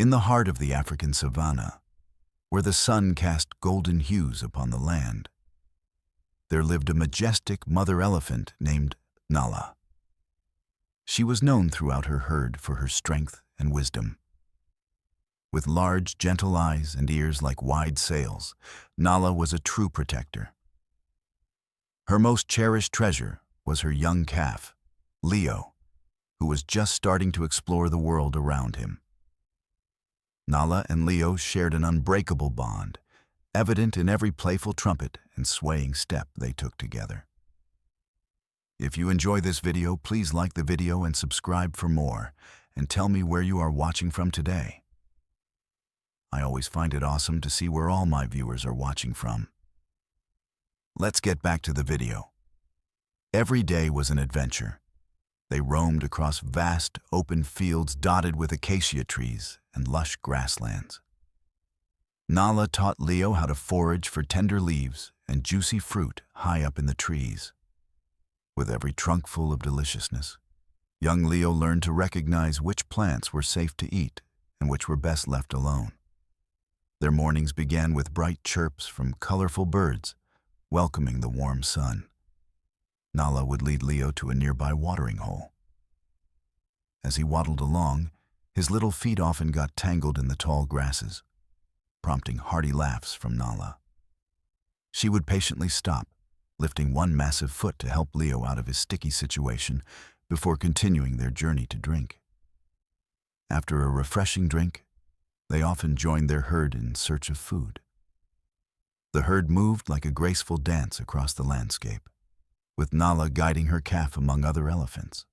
In the heart of the African savanna, where the sun cast golden hues upon the land, there lived a majestic mother elephant named Nala. She was known throughout her herd for her strength and wisdom. With large, gentle eyes and ears like wide sails, Nala was a true protector. Her most cherished treasure was her young calf, Leo, who was just starting to explore the world around him. Nala and Leo shared an unbreakable bond, evident in every playful trumpet and swaying step they took together. If you enjoy this video, please like the video and subscribe for more, and tell me where you are watching from today. I always find it awesome to see where all my viewers are watching from. Let's get back to the video. Every day was an adventure. They roamed across vast, open fields dotted with acacia trees and lush grasslands. Nala taught Leo how to forage for tender leaves and juicy fruit high up in the trees. With every trunk full of deliciousness, young Leo learned to recognize which plants were safe to eat and which were best left alone. Their mornings began with bright chirps from colorful birds, welcoming the warm sun. Nala would lead Leo to a nearby watering hole. As he waddled along, his little feet often got tangled in the tall grasses, prompting hearty laughs from Nala. She would patiently stop, lifting one massive foot to help Leo out of his sticky situation before continuing their journey to drink. After a refreshing drink, they often joined their herd in search of food. The herd moved like a graceful dance across the landscape, with Nala guiding her calf among other elephants.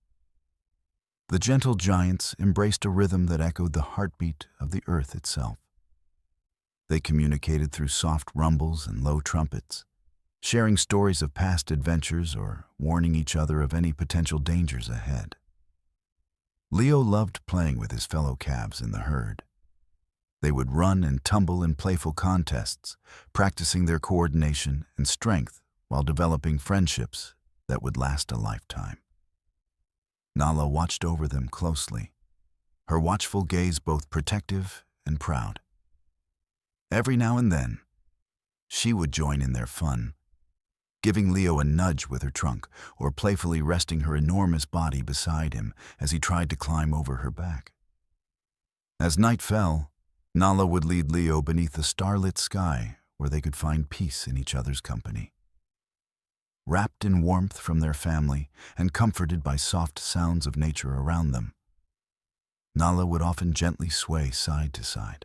The gentle giants embraced a rhythm that echoed the heartbeat of the earth itself. They communicated through soft rumbles and low trumpets, sharing stories of past adventures or warning each other of any potential dangers ahead. Leo loved playing with his fellow calves in the herd. They would run and tumble in playful contests, practicing their coordination and strength while developing friendships that would last a lifetime. Nala watched over them closely, her watchful gaze both protective and proud. Every now and then, she would join in their fun, giving Leo a nudge with her trunk or playfully resting her enormous body beside him as he tried to climb over her back. As night fell, Nala would lead Leo beneath the starlit sky where they could find peace in each other's company. Wrapped in warmth from their family and comforted by soft sounds of nature around them, Nala would often gently sway side to side.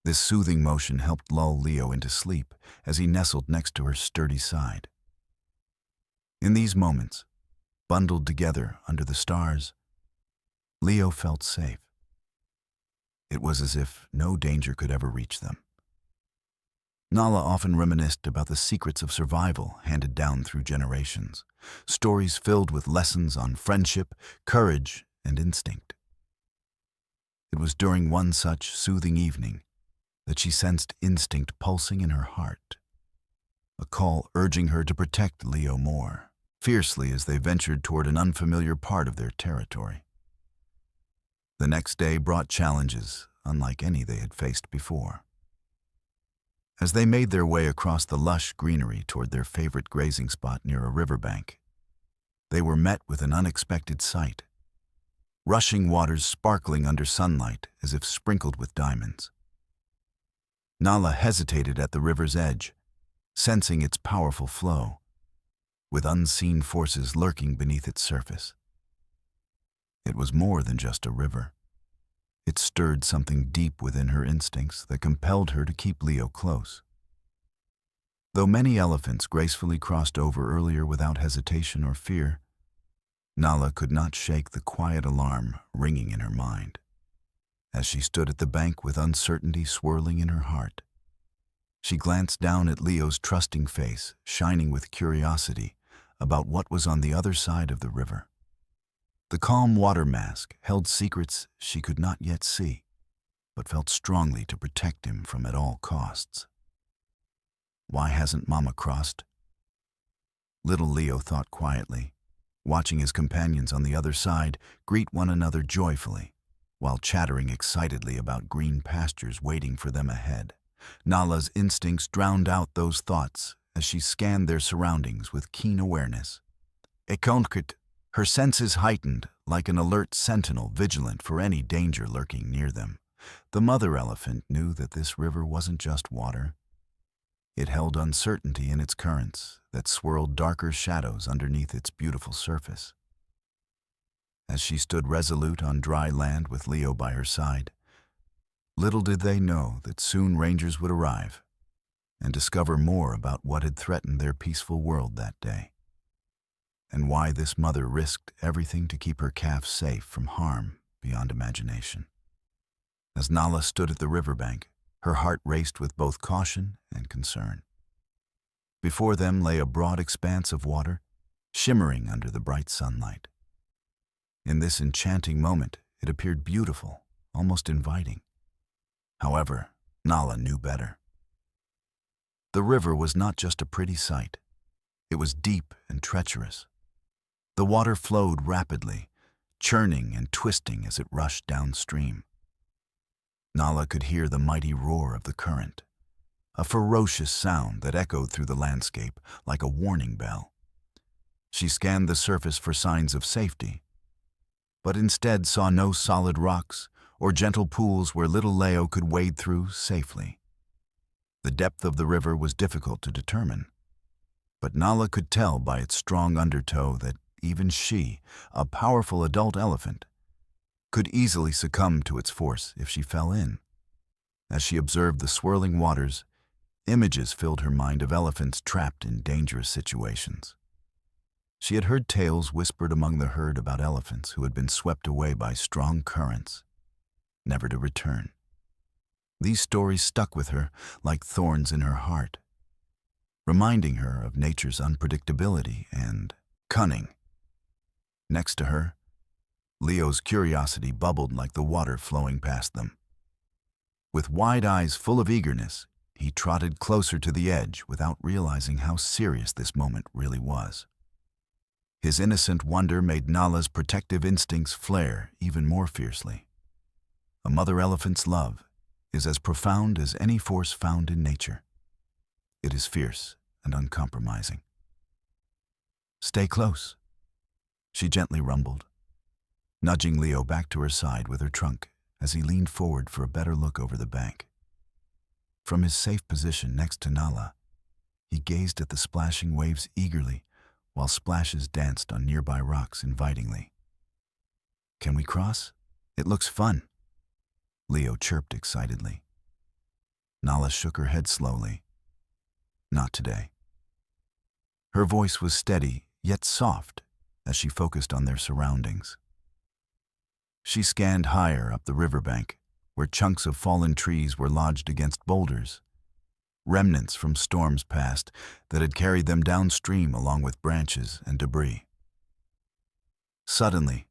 This soothing motion helped lull Leo into sleep as he nestled next to her sturdy side. In these moments, bundled together under the stars, Leo felt safe. It was as if no danger could ever reach them. Nala often reminisced about the secrets of survival handed down through generations, stories filled with lessons on friendship, courage, and instinct. It was during one such soothing evening that she sensed instinct pulsing in her heart, a call urging her to protect Leo more fiercely as they ventured toward an unfamiliar part of their territory. The next day brought challenges unlike any they had faced before. As they made their way across the lush greenery toward their favorite grazing spot near a riverbank, they were met with an unexpected sight. Rushing waters sparkling under sunlight as if sprinkled with diamonds. Nala hesitated at the river's edge, sensing its powerful flow, with unseen forces lurking beneath its surface. It was more than just a river. It stirred something deep within her instincts that compelled her to keep Leo close. Though many elephants gracefully crossed over earlier without hesitation or fear, Nala could not shake the quiet alarm ringing in her mind. As she stood at the bank with uncertainty swirling in her heart, she glanced down at Leo's trusting face, shining with curiosity about what was on the other side of the river. The calm water mask held secrets she could not yet see, but felt strongly to protect him from at all costs. Why hasn't Mama crossed? Little Leo thought quietly, watching his companions on the other side greet one another joyfully, while chattering excitedly about green pastures waiting for them ahead. Nala's instincts drowned out those thoughts as she scanned their surroundings with keen awareness. Ekonkrit, her senses heightened like an alert sentinel vigilant for any danger lurking near them. The mother elephant knew that this river wasn't just water. It held uncertainty in its currents that swirled darker shadows underneath its beautiful surface. As she stood resolute on dry land with Leo by her side, little did they know that soon rangers would arrive and discover more about what had threatened their peaceful world that day, and why this mother risked everything to keep her calf safe from harm beyond imagination. As Nala stood at the riverbank, her heart raced with both caution and concern. Before them lay a broad expanse of water, shimmering under the bright sunlight. In this enchanting moment, it appeared beautiful, almost inviting. However, Nala knew better. The river was not just a pretty sight. It was deep and treacherous. The water flowed rapidly, churning and twisting as it rushed downstream. Nala could hear the mighty roar of the current, a ferocious sound that echoed through the landscape like a warning bell. She scanned the surface for signs of safety, but instead saw no solid rocks or gentle pools where little Leo could wade through safely. The depth of the river was difficult to determine, but Nala could tell by its strong undertow that even she, a powerful adult elephant, could easily succumb to its force if she fell in. As she observed the swirling waters, images filled her mind of elephants trapped in dangerous situations. She had heard tales whispered among the herd about elephants who had been swept away by strong currents, never to return. These stories stuck with her like thorns in her heart, reminding her of nature's unpredictability and cunning. Next to her, Leo's curiosity bubbled like the water flowing past them. With wide eyes full of eagerness, he trotted closer to the edge without realizing how serious this moment really was. His innocent wonder made Nala's protective instincts flare even more fiercely. A mother elephant's love is as profound as any force found in nature. It is fierce and uncompromising. "Stay close," she gently rumbled, nudging Leo back to her side with her trunk as he leaned forward for a better look over the bank. From his safe position next to Nala, he gazed at the splashing waves eagerly while splashes danced on nearby rocks invitingly. "Can we cross? It looks fun," Leo chirped excitedly. Nala shook her head slowly. "Not today." Her voice was steady, yet soft, as she focused on their surroundings. She scanned higher up the riverbank, where chunks of fallen trees were lodged against boulders, remnants from storms past that had carried them downstream along with branches and debris. Suddenly,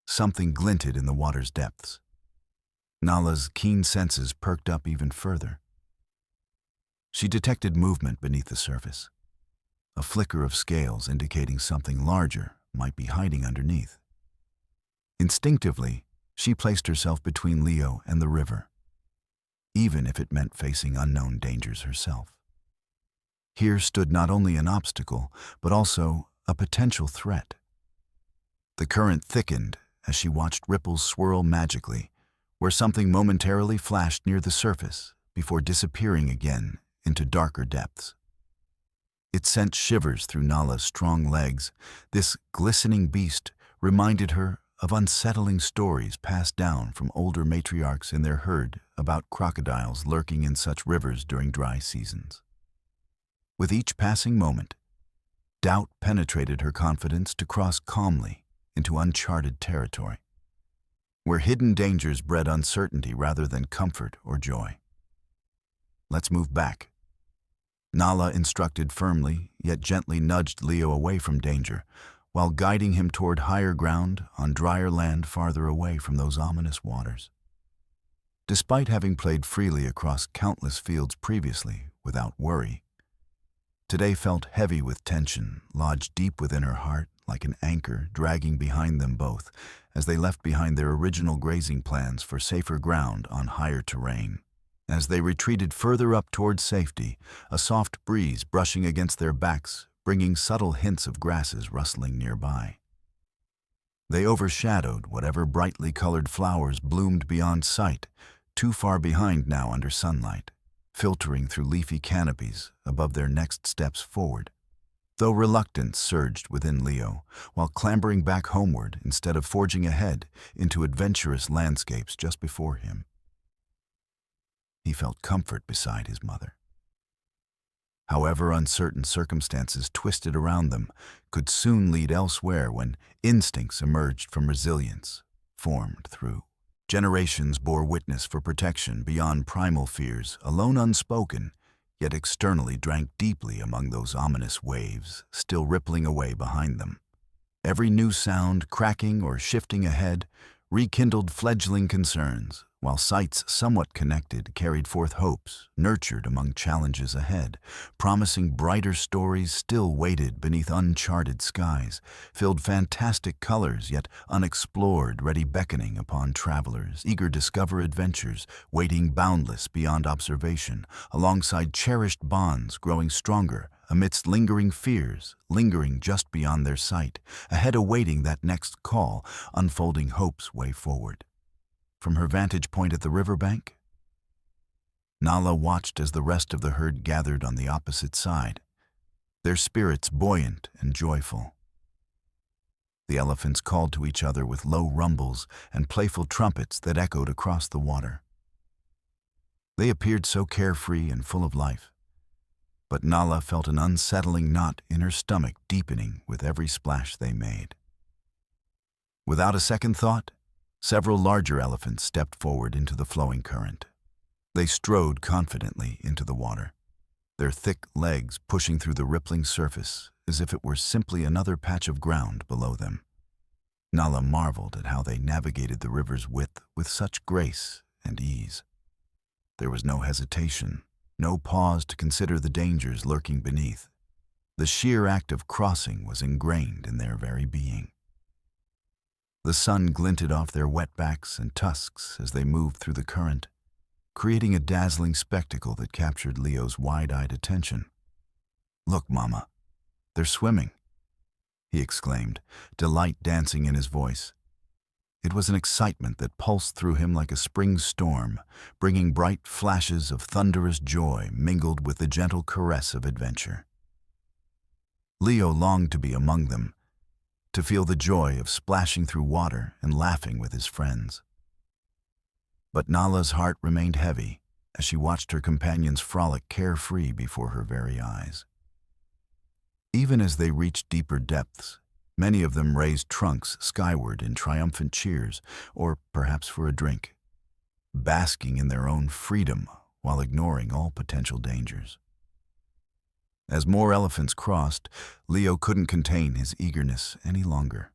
something glinted in the water's depths. Nala's keen senses perked up even further. She detected movement beneath the surface, a flicker of scales indicating something larger might be hiding underneath. Instinctively, she placed herself between Leo and the river, even if it meant facing unknown dangers herself. Here stood not only an obstacle, but also a potential threat. The current thickened as she watched ripples swirl magically, where something momentarily flashed near the surface before disappearing again into darker depths. It sent shivers through Nala's strong legs. This glistening beast reminded her of unsettling stories passed down from older matriarchs in their herd about crocodiles lurking in such rivers during dry seasons. With each passing moment, doubt penetrated her confidence to cross calmly into uncharted territory, where hidden dangers bred uncertainty rather than comfort or joy. "Let's move back." Nala instructed firmly, yet gently nudged Leo away from danger, while guiding him toward higher ground on drier land farther away from those ominous waters. Despite having played freely across countless fields previously without worry, today felt heavy with tension, lodged deep within her heart like an anchor dragging behind them both as they left behind their original grazing plans for safer ground on higher terrain. As they retreated further up towards safety, a soft breeze brushing against their backs, bringing subtle hints of grasses rustling nearby. They overshadowed whatever brightly colored flowers bloomed beyond sight, too far behind now under sunlight, filtering through leafy canopies above their next steps forward. Though reluctance surged within Leo, while clambering back homeward instead of forging ahead into adventurous landscapes just before him. He felt comfort beside his mother. However uncertain circumstances twisted around them could soon lead elsewhere when instincts emerged from resilience, formed through generations bore witness for protection beyond primal fears, alone unspoken, yet externally drank deeply among those ominous waves still rippling away behind them. Every new sound, cracking or shifting ahead, rekindled fledgling concerns, while sights somewhat connected carried forth hopes nurtured among challenges ahead, promising brighter stories still waited beneath uncharted skies, filled fantastic colors yet unexplored, ready beckoning upon travelers, eager to discover adventures, waiting boundless beyond observation, alongside cherished bonds growing stronger amidst lingering fears, lingering just beyond their sight, ahead awaiting that next call, unfolding hope's way forward. From her vantage point at the riverbank, Nala watched as the rest of the herd gathered on the opposite side, their spirits buoyant and joyful. The elephants called to each other with low rumbles and playful trumpets that echoed across the water. They appeared so carefree and full of life, but Nala felt an unsettling knot in her stomach deepening with every splash they made. Without a second thought, several larger elephants stepped forward into the flowing current. They strode confidently into the water, their thick legs pushing through the rippling surface as if it were simply another patch of ground below them. Nala marveled at how they navigated the river's width with such grace and ease. There was no hesitation, no pause to consider the dangers lurking beneath. The sheer act of crossing was ingrained in their very being. The sun glinted off their wet backs and tusks as they moved through the current, creating a dazzling spectacle that captured Leo's wide-eyed attention. "Look, Mama, they're swimming," he exclaimed, delight dancing in his voice. It was an excitement that pulsed through him like a spring storm, bringing bright flashes of thunderous joy mingled with the gentle caress of adventure. Leo longed to be among them, to feel the joy of splashing through water and laughing with his friends. But Nala's heart remained heavy as she watched her companions frolic carefree before her very eyes. Even as they reached deeper depths, many of them raised trunks skyward in triumphant cheers, or perhaps for a drink, basking in their own freedom while ignoring all potential dangers. As more elephants crossed, Leo couldn't contain his eagerness any longer.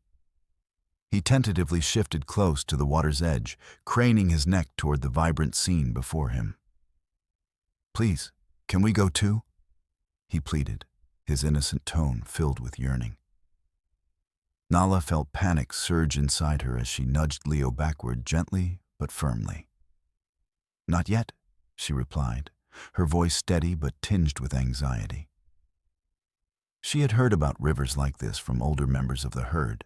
He tentatively shifted close to the water's edge, craning his neck toward the vibrant scene before him. "Please, can we go too?" he pleaded, his innocent tone filled with yearning. Nala felt panic surge inside her as she nudged Leo backward gently but firmly. "Not yet," she replied, her voice steady but tinged with anxiety. She had heard about rivers like this from older members of the herd.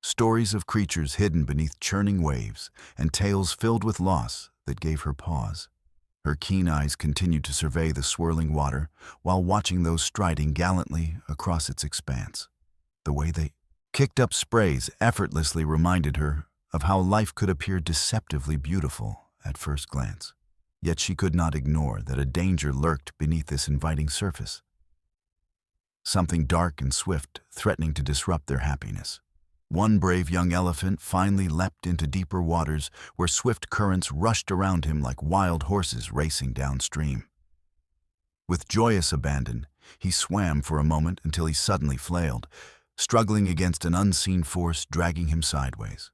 Stories of creatures hidden beneath churning waves and tales filled with loss that gave her pause. Her keen eyes continued to survey the swirling water while watching those striding gallantly across its expanse. The way they kicked up sprays effortlessly reminded her of how life could appear deceptively beautiful at first glance. Yet she could not ignore that a danger lurked beneath this inviting surface. Something dark and swift, threatening to disrupt their happiness. One brave young elephant finally leapt into deeper waters where swift currents rushed around him like wild horses racing downstream. With joyous abandon, he swam for a moment until he suddenly flailed, struggling against an unseen force dragging him sideways.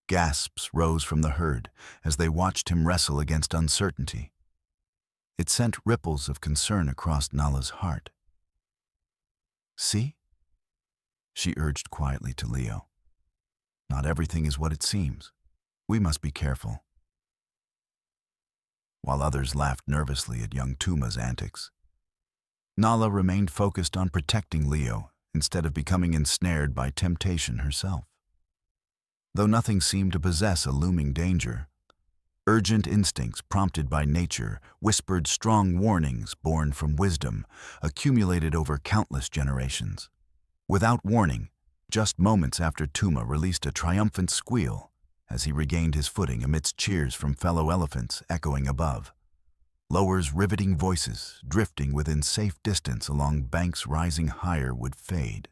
Gasps rose from the herd as they watched him wrestle against uncertainty. It sent ripples of concern across Nala's heart. "See?" she urged quietly to Leo. Not everything is what it seems. We must be careful." While others laughed nervously at young Tuma's antics, Nala remained focused on protecting Leo instead of becoming ensnared by temptation herself. Though nothing seemed to possess a looming danger, urgent instincts prompted by nature whispered strong warnings born from wisdom, accumulated over countless generations. Without warning, just moments after Tuma released a triumphant squeal as he regained his footing amidst cheers from fellow elephants echoing above. Lower's riveting voices, drifting within safe distance along banks rising higher, would fade,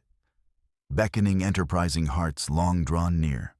beckoning enterprising hearts long drawn near.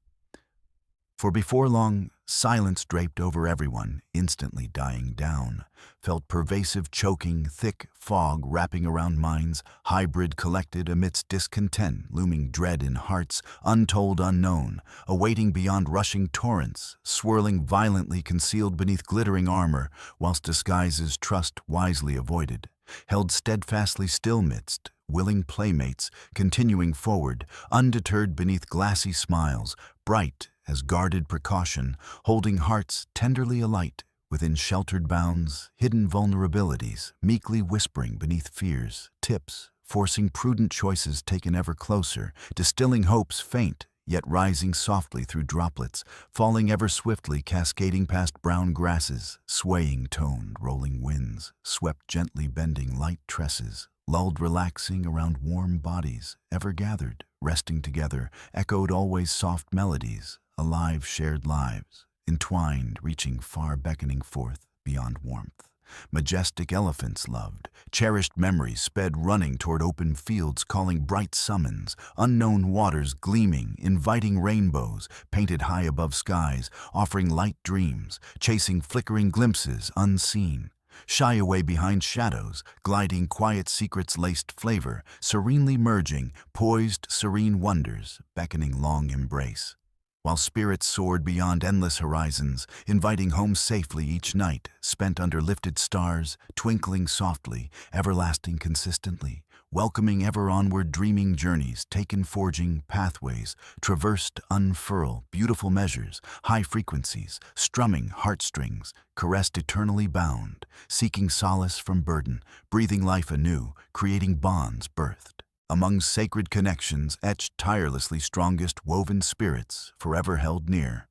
For before long, silence draped over everyone, instantly dying down, felt pervasive choking, thick fog wrapping around minds, hybrid collected amidst discontent, looming dread in hearts, untold unknown, awaiting beyond rushing torrents, swirling violently concealed beneath glittering armor, whilst disguises trust wisely avoided, held steadfastly still midst willing playmates, continuing forward, undeterred beneath glassy smiles, bright as guarded precaution, holding hearts tenderly alight within sheltered bounds, hidden vulnerabilities, meekly whispering beneath fears, tips, forcing prudent choices taken ever closer, distilling hopes faint, yet rising softly through droplets, falling ever swiftly, cascading past brown grasses, swaying toned, rolling winds, swept gently bending light tresses, lulled relaxing around warm bodies, ever gathered, resting together, echoed always soft melodies, alive shared lives, entwined, reaching far beckoning forth beyond warmth. Majestic elephants loved, cherished memories sped running toward open fields calling bright summons, unknown waters gleaming, inviting rainbows, painted high above skies, offering light dreams, chasing flickering glimpses unseen. Shy away behind shadows, gliding quiet secrets laced flavor, serenely merging, poised serene wonders, beckoning long embrace. While spirits soared beyond endless horizons, inviting home safely each night, spent under lifted stars, twinkling softly, everlasting consistently, welcoming ever onward dreaming journeys, taken forging pathways, traversed unfurl, beautiful measures, high frequencies, strumming heartstrings, caressed eternally bound, seeking solace from burden, breathing life anew, creating bonds birthed. Among sacred connections etched tirelessly strongest woven spirits forever held near.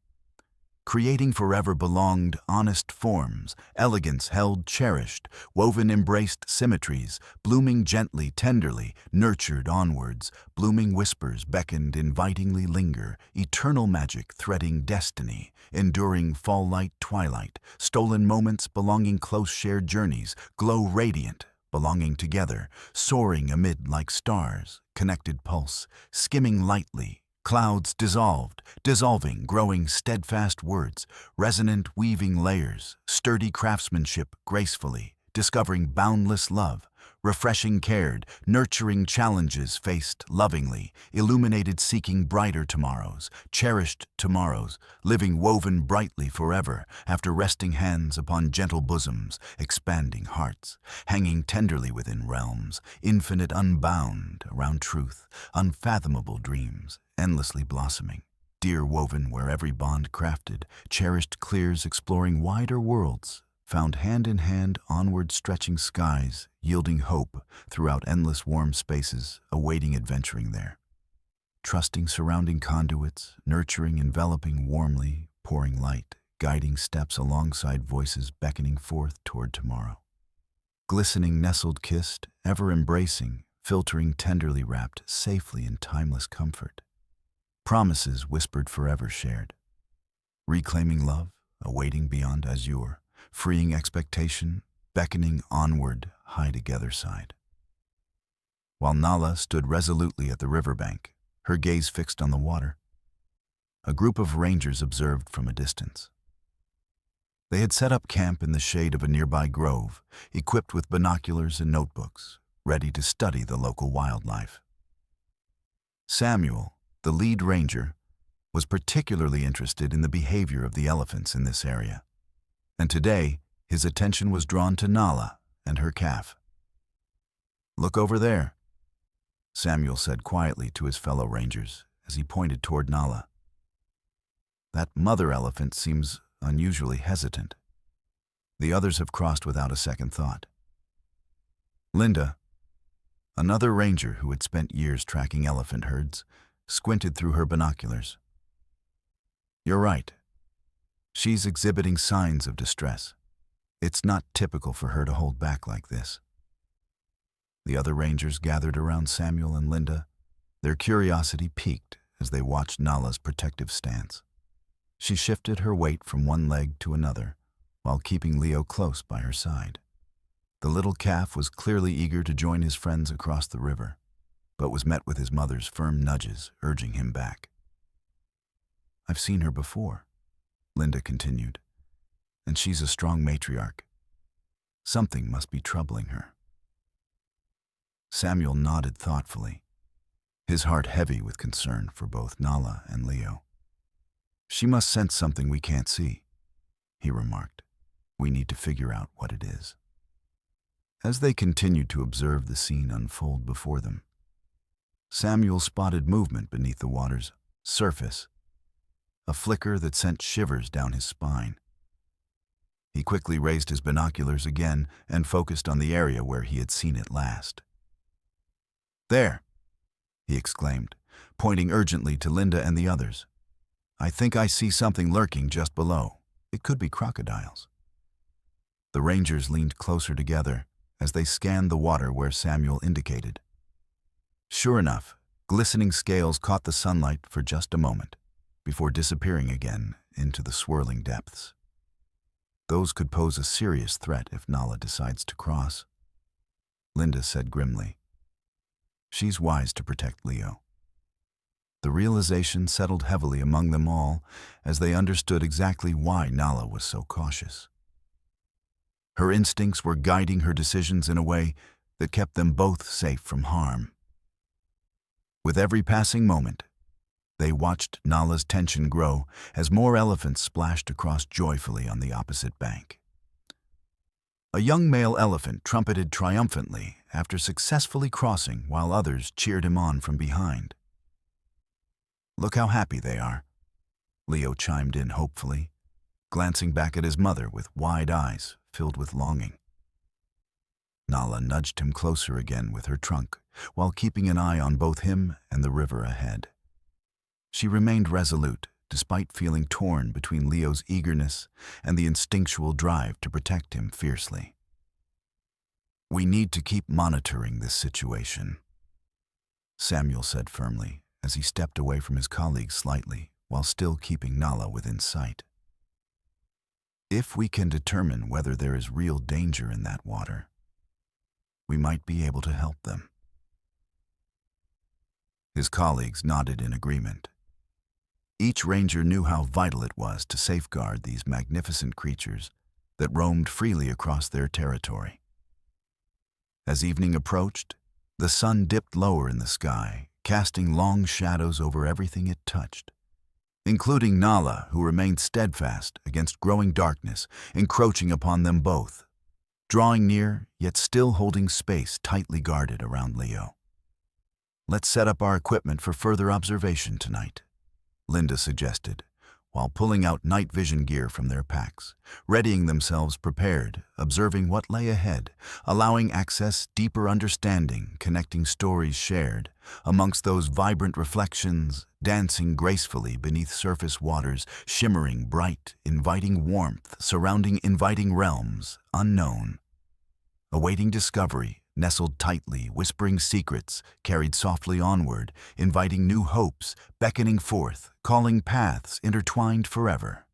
Creating forever belonged honest forms, elegance held cherished, woven embraced symmetries, blooming gently, tenderly, nurtured onwards, blooming whispers beckoned invitingly linger, eternal magic threading destiny, enduring fall light twilight, stolen moments belonging close shared journeys, glow radiant, belonging together, soaring amid like stars, connected pulse, skimming lightly, clouds dissolved, dissolving, growing steadfast words, resonant weaving layers, sturdy craftsmanship gracefully, discovering boundless love, refreshing cared, nurturing challenges faced lovingly, illuminated seeking brighter tomorrows, cherished tomorrows, living woven brightly forever, after resting hands upon gentle bosoms, expanding hearts, hanging tenderly within realms, infinite unbound around truth, unfathomable dreams, endlessly blossoming. Dear woven where every bond crafted, cherished clears exploring wider worlds, found hand in hand onward stretching skies, yielding hope throughout endless warm spaces, awaiting adventuring there. Trusting surrounding conduits, nurturing enveloping warmly, pouring light, guiding steps alongside voices beckoning forth toward tomorrow. Glistening nestled kissed, ever embracing, filtering tenderly wrapped, safely in timeless comfort. Promises whispered forever shared. Reclaiming love, awaiting beyond azure, freeing expectation, beckoning onward, high together side. While Nala stood resolutely at the riverbank, her gaze fixed on the water, a group of rangers observed from a distance. They had set up camp in the shade of a nearby grove, equipped with binoculars and notebooks, ready to study the local wildlife. Samuel, the lead ranger, was particularly interested in the behavior of the elephants in this area, and today his attention was drawn to Nala and her calf. "Look over there," Samuel said quietly to his fellow rangers as he pointed toward Nala. That mother elephant seems unusually hesitant. The others have crossed without a second thought. Linda, another ranger who had spent years tracking elephant herds, squinted through her binoculars. You're right. She's exhibiting signs of distress. It's not typical for her to hold back like this. The other rangers gathered around Samuel and Linda, their curiosity piqued as they watched Nala's protective stance. She shifted her weight from one leg to another, while keeping Leo close by her side. The little calf was clearly eager to join his friends across the river, but was met with his mother's firm nudges, urging him back. I've seen her before, Linda continued, and she's a strong matriarch. Something must be troubling her. Samuel nodded thoughtfully, his heart heavy with concern for both Nala and Leo. She must sense something we can't see, he remarked. We need to figure out what it is. As they continued to observe the scene unfold before them, Samuel spotted movement beneath the water's surface, a flicker that sent shivers down his spine. He quickly raised his binoculars again and focused on the area where he had seen it last. There, he exclaimed, pointing urgently to Linda and the others. I think I see something lurking just below. It could be crocodiles. The rangers leaned closer together as they scanned the water where Samuel indicated. Sure enough, glistening scales caught the sunlight for just a moment, before disappearing again into the swirling depths. Those could pose a serious threat if Nala decides to cross, Linda said grimly. She's wise to protect Leo. The realization settled heavily among them all as they understood exactly why Nala was so cautious. Her instincts were guiding her decisions in a way that kept them both safe from harm. With every passing moment, they watched Nala's tension grow as more elephants splashed across joyfully on the opposite bank. A young male elephant trumpeted triumphantly after successfully crossing while others cheered him on from behind. Look how happy they are, Leo chimed in hopefully, glancing back at his mother with wide eyes filled with longing. Nala nudged him closer again with her trunk, while keeping an eye on both him and the river ahead. She remained resolute, despite feeling torn between Leo's eagerness and the instinctual drive to protect him fiercely. We need to keep monitoring this situation, Samuel said firmly, as he stepped away from his colleagues slightly, while still keeping Nala within sight. If we can determine whether there is real danger in that water, we might be able to help them. His colleagues nodded in agreement. Each ranger knew how vital it was to safeguard these magnificent creatures that roamed freely across their territory. As evening approached, the sun dipped lower in the sky, casting long shadows over everything it touched, including Nala, who remained steadfast against growing darkness encroaching upon them both, drawing near yet still holding space tightly guarded around Leo. Let's set up our equipment for further observation tonight, Linda suggested, while pulling out night vision gear from their packs, readying themselves prepared, observing what lay ahead, allowing access, deeper understanding, connecting stories shared, amongst those vibrant reflections, dancing gracefully beneath surface waters, shimmering bright, inviting warmth, surrounding inviting realms, unknown. Awaiting discovery, nestled tightly, whispering secrets, carried softly onward, inviting new hopes, beckoning forth, calling paths intertwined forever.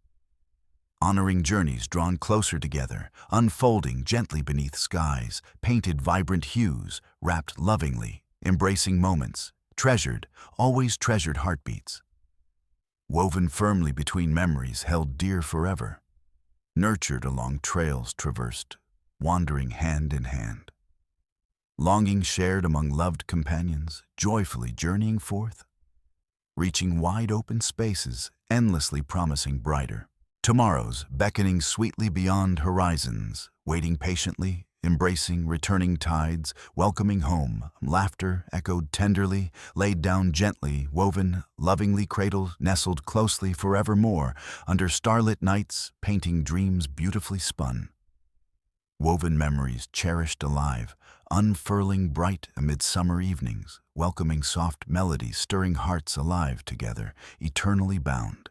Honoring journeys drawn closer together, unfolding gently beneath skies, painted vibrant hues, wrapped lovingly, embracing moments, treasured, always treasured heartbeats. Woven firmly between memories held dear forever, nurtured along trails traversed, wandering hand in hand. Longing shared among loved companions, joyfully journeying forth, reaching wide open spaces, endlessly promising brighter tomorrows, beckoning sweetly beyond horizons, waiting patiently embracing returning tides, welcoming home. Laughter echoed tenderly, laid down gently, woven, lovingly cradled, nestled closely forevermore, under starlit nights, painting dreams beautifully spun. Woven memories cherished alive, unfurling bright amid summer evenings, welcoming soft melodies, stirring hearts alive together, eternally bound.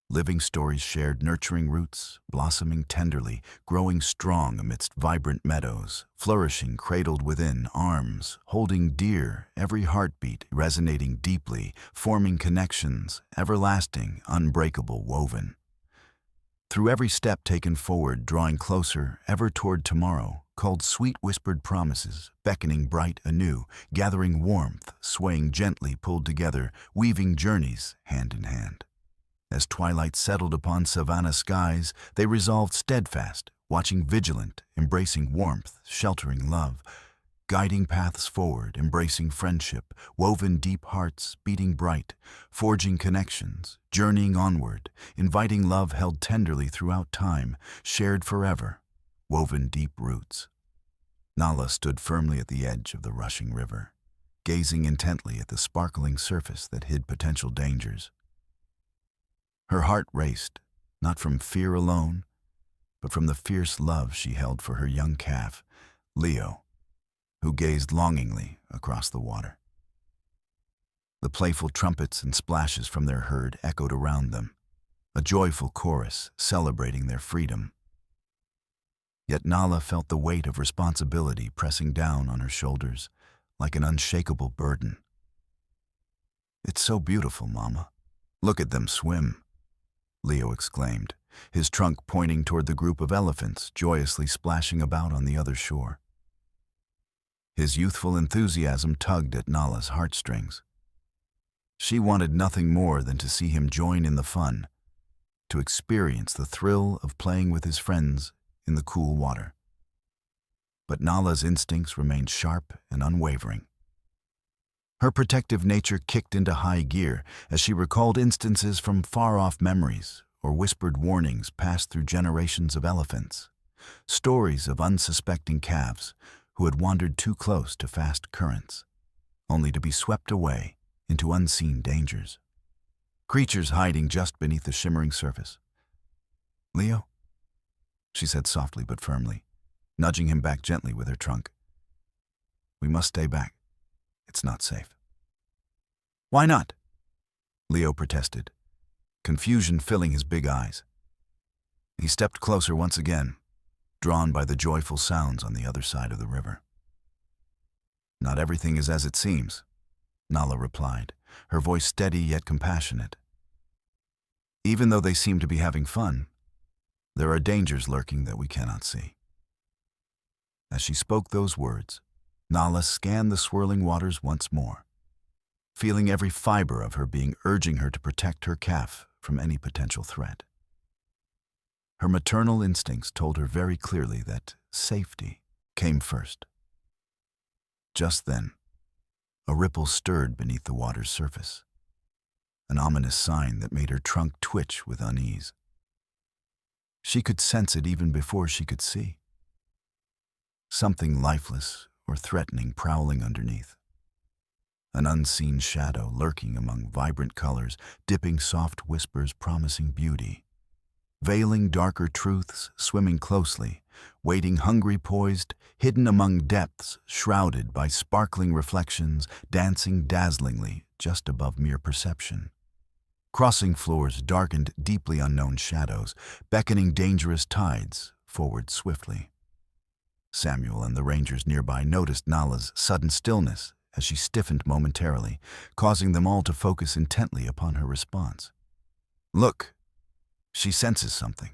Living stories shared nurturing roots, blossoming tenderly, growing strong amidst vibrant meadows, flourishing cradled within arms, holding dear every heartbeat, resonating deeply, forming connections, everlasting, unbreakable, woven. Through every step taken forward, drawing closer, ever toward tomorrow, called sweet whispered promises, beckoning bright anew, gathering warmth, swaying gently, pulled together, weaving journeys hand in hand. As twilight settled upon savanna skies, they resolved steadfast, watching vigilant, embracing warmth, sheltering love, guiding paths forward, embracing friendship, woven deep hearts, beating bright, forging connections, journeying onward, inviting love held tenderly throughout time, shared forever, woven deep roots. Nala stood firmly at the edge of the rushing river, gazing intently at the sparkling surface that hid potential dangers. Her heart raced, not from fear alone, but from the fierce love she held for her young calf, Leo, who gazed longingly across the water. The playful trumpets and splashes from their herd echoed around them, a joyful chorus celebrating their freedom. Yet Nala felt the weight of responsibility pressing down on her shoulders like an unshakable burden. "It's so beautiful, Mama. Look at them swim," Leo exclaimed, his trunk pointing toward the group of elephants joyously splashing about on the other shore. His youthful enthusiasm tugged at Nala's heartstrings. She wanted nothing more than to see him join in the fun, to experience the thrill of playing with his friends in the cool water. But Nala's instincts remained sharp and unwavering. Her protective nature kicked into high gear as she recalled instances from far-off memories or whispered warnings passed through generations of elephants, stories of unsuspecting calves who had wandered too close to fast currents, only to be swept away into unseen dangers. Creatures hiding just beneath the shimmering surface. "Leo," she said softly but firmly, nudging him back gently with her trunk. "We must stay back. It's not safe." "Why not?" Leo protested, confusion filling his big eyes. He stepped closer once again, drawn by the joyful sounds on the other side of the river. "Not everything is as it seems," Nala replied, her voice steady yet compassionate. "Even though they seem to be having fun, there are dangers lurking that we cannot see." As she spoke those words, Nala scanned the swirling waters once more, feeling every fiber of her being urging her to protect her calf from any potential threat. Her maternal instincts told her very clearly that safety came first. Just then, a ripple stirred beneath the water's surface, an ominous sign that made her trunk twitch with unease. She could sense it even before she could see. Something lifeless or threatening prowling underneath. An unseen shadow lurking among vibrant colors, dipping soft whispers promising beauty. Veiling darker truths, swimming closely, waiting hungry poised, hidden among depths, shrouded by sparkling reflections, dancing dazzlingly just above mere perception. Crossing floors darkened deeply unknown shadows, beckoning dangerous tides forward swiftly. Samuel and the rangers nearby noticed Nala's sudden stillness as she stiffened momentarily, causing them all to focus intently upon her response. "Look, she senses something,"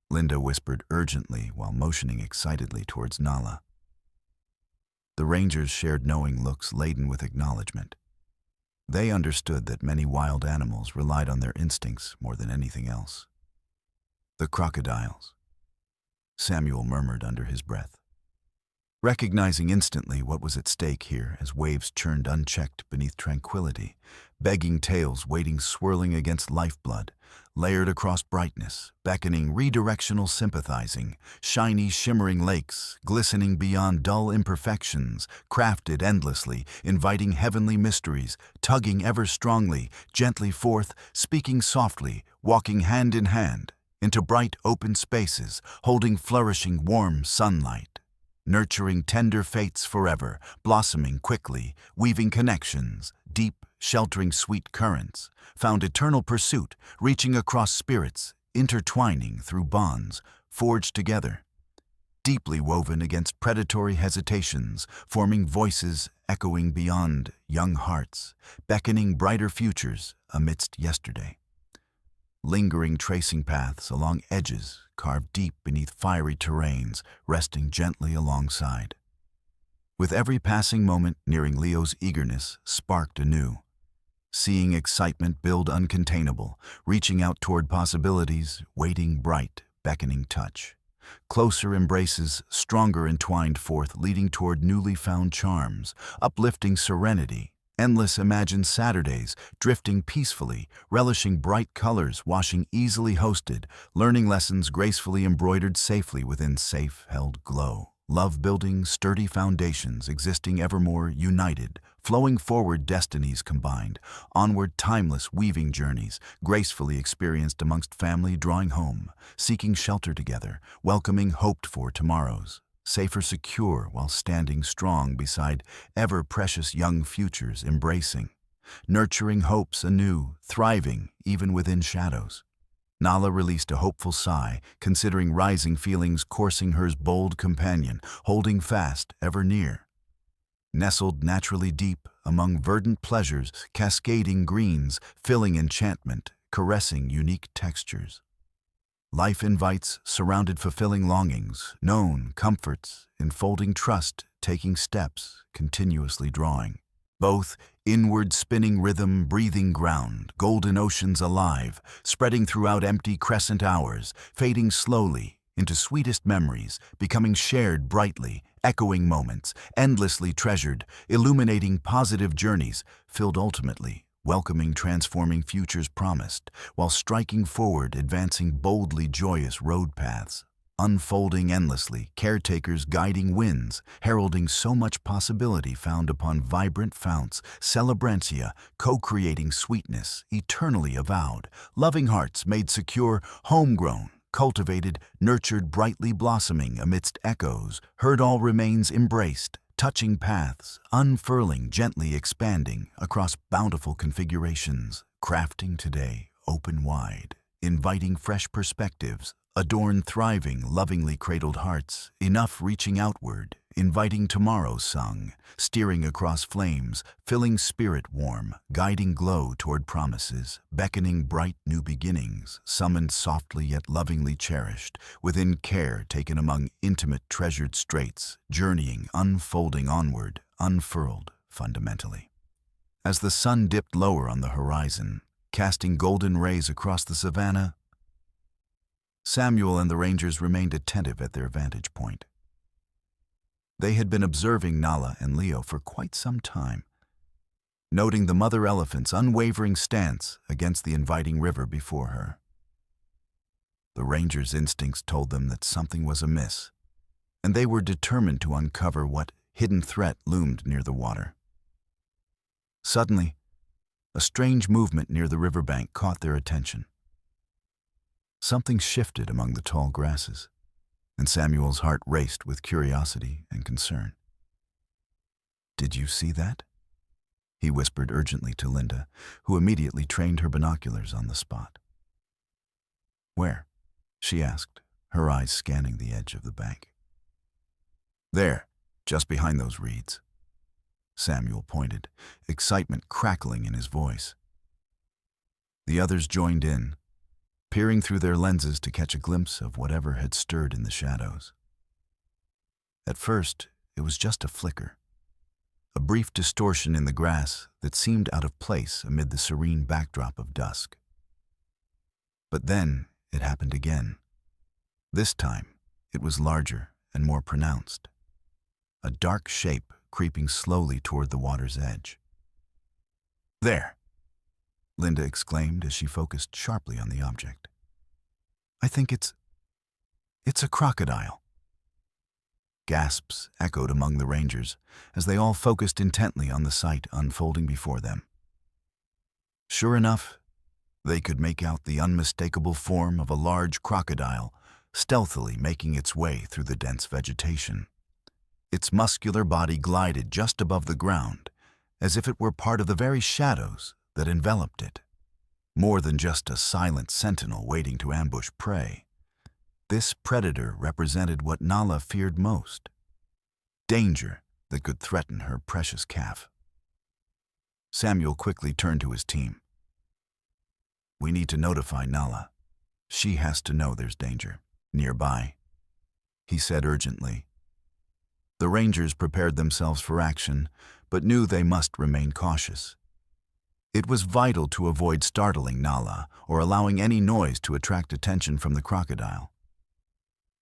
Linda whispered urgently while motioning excitedly towards Nala. The rangers shared knowing looks laden with acknowledgement. They understood that many wild animals relied on their instincts more than anything else. "The crocodiles," Samuel murmured under his breath. recognizing instantly what was at stake here as waves churned unchecked beneath tranquility, begging tales waiting swirling against lifeblood, layered across brightness, beckoning redirectional sympathizing, shiny shimmering lakes, glistening beyond dull imperfections, crafted endlessly, inviting heavenly mysteries, tugging ever strongly, gently forth, speaking softly, walking hand in hand, into bright open spaces, holding flourishing warm sunlight, nurturing tender fates forever, blossoming quickly, weaving connections, deep, sheltering sweet currents, found eternal pursuit, reaching across spirits, intertwining through bonds, forged together, deeply woven against predatory hesitations, forming voices echoing beyond young hearts, beckoning brighter futures amidst yesterday. Lingering tracing paths along edges carved deep beneath fiery terrains, resting gently alongside. With every passing moment nearing Leo's eagerness sparked anew, seeing excitement build uncontainable, reaching out toward possibilities, waiting bright, beckoning touch. Closer embraces, stronger entwined forth, leading toward newly found charms, uplifting serenity, endless imagined Saturdays, drifting peacefully, relishing bright colors, washing easily hosted, learning lessons gracefully embroidered safely within safe-held glow. Love building sturdy foundations, existing evermore united, flowing forward destinies combined, onward timeless weaving journeys, gracefully experienced amongst family drawing home, seeking shelter together, welcoming hoped-for tomorrows, safer secure while standing strong beside ever-precious young futures embracing, nurturing hopes anew, thriving even within shadows. Nala released a hopeful sigh, considering rising feelings coursing her's bold companion, holding fast, ever near. Nestled naturally deep among verdant pleasures, cascading greens, filling enchantment, caressing unique textures. Life invites, surrounded fulfilling longings, known comforts, enfolding trust, taking steps, continuously drawing. Both inward spinning rhythm, breathing ground, golden oceans alive, spreading throughout empty crescent hours, fading slowly into sweetest memories, becoming shared brightly, echoing moments, endlessly treasured, illuminating positive journeys, filled ultimately, welcoming transforming futures promised, while striking forward, advancing boldly joyous road paths, unfolding endlessly, caretakers guiding winds, heralding so much possibility found upon vibrant founts, celebrantia, co-creating sweetness, eternally avowed, loving hearts made secure, homegrown, cultivated, nurtured, brightly blossoming amidst echoes, heard all remains embraced, touching paths, unfurling, gently expanding across bountiful configurations, crafting today, open wide, inviting fresh perspectives, adorn thriving, lovingly cradled hearts, enough reaching outward, inviting tomorrow sung, steering across flames, filling spirit warm, guiding glow toward promises, beckoning bright new beginnings, summoned softly yet lovingly cherished, within care taken among intimate treasured straits, journeying, unfolding onward, unfurled fundamentally. As the sun dipped lower on the horizon, casting golden rays across the savannah, Samuel and the rangers remained attentive at their vantage point. They had been observing Nala and Leo for quite some time, noting the mother elephant's unwavering stance against the inviting river before her. The rangers' instincts told them that something was amiss, and they were determined to uncover what hidden threat loomed near the water. Suddenly, a strange movement near the riverbank caught their attention. Something shifted among the tall grasses, and Samuel's heart raced with curiosity and concern. "Did you see that?" he whispered urgently to Linda, who immediately trained her binoculars on the spot. "Where?" she asked, her eyes scanning the edge of the bank. "There, just behind those reeds." Samuel pointed, excitement crackling in his voice. The others joined in, peering through their lenses to catch a glimpse of whatever had stirred in the shadows. At first, it was just a flicker, a brief distortion in the grass that seemed out of place amid the serene backdrop of dusk. But then it happened again. This time, it was larger and more pronounced. a dark shape creeping slowly toward the water's edge. "There!" Linda exclaimed as she focused sharply on the object. "I think it's a crocodile." Gasps echoed among the rangers as they all focused intently on the sight unfolding before them. Sure enough, they could make out the unmistakable form of a large crocodile stealthily making its way through the dense vegetation. Its muscular body glided just above the ground, as if it were part of the very shadows that enveloped it. More than just a silent sentinel waiting to ambush prey, this predator represented what Nala feared most: danger that could threaten her precious calf. Samuel quickly turned to his team. "We need to notify Nala. She has to know there's danger nearby," he said urgently. The rangers prepared themselves for action, but knew they must remain cautious. It was vital to avoid startling Nala or allowing any noise to attract attention from the crocodile.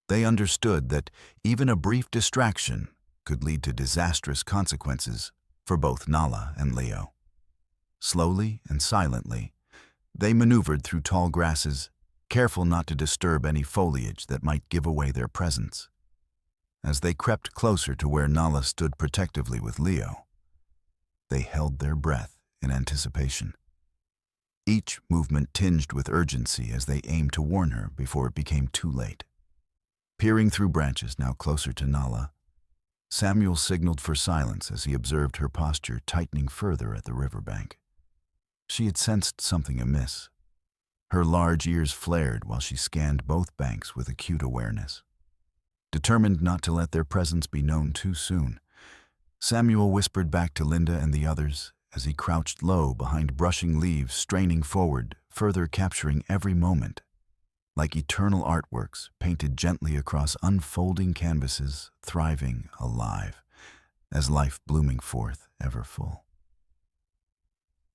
They understood that even a brief distraction could lead to disastrous consequences for both Nala and Leo. Slowly and silently, they maneuvered through tall grasses, careful not to disturb any foliage that might give away their presence. As they crept closer to where Nala stood protectively with Leo, they held their breath in anticipation. Each movement tinged with urgency as they aimed to warn her before it became too late. Peering through branches now closer to Nala, Samuel signaled for silence as he observed her posture tightening further at the riverbank. She had sensed something amiss. Her large ears flared while she scanned both banks with acute awareness. Determined not to let their presence be known too soon, Samuel whispered back to Linda and the others as he crouched low behind brushing leaves, straining forward, further capturing every moment. Like eternal artworks painted gently across unfolding canvases, thriving, alive, as life blooming forth, ever full.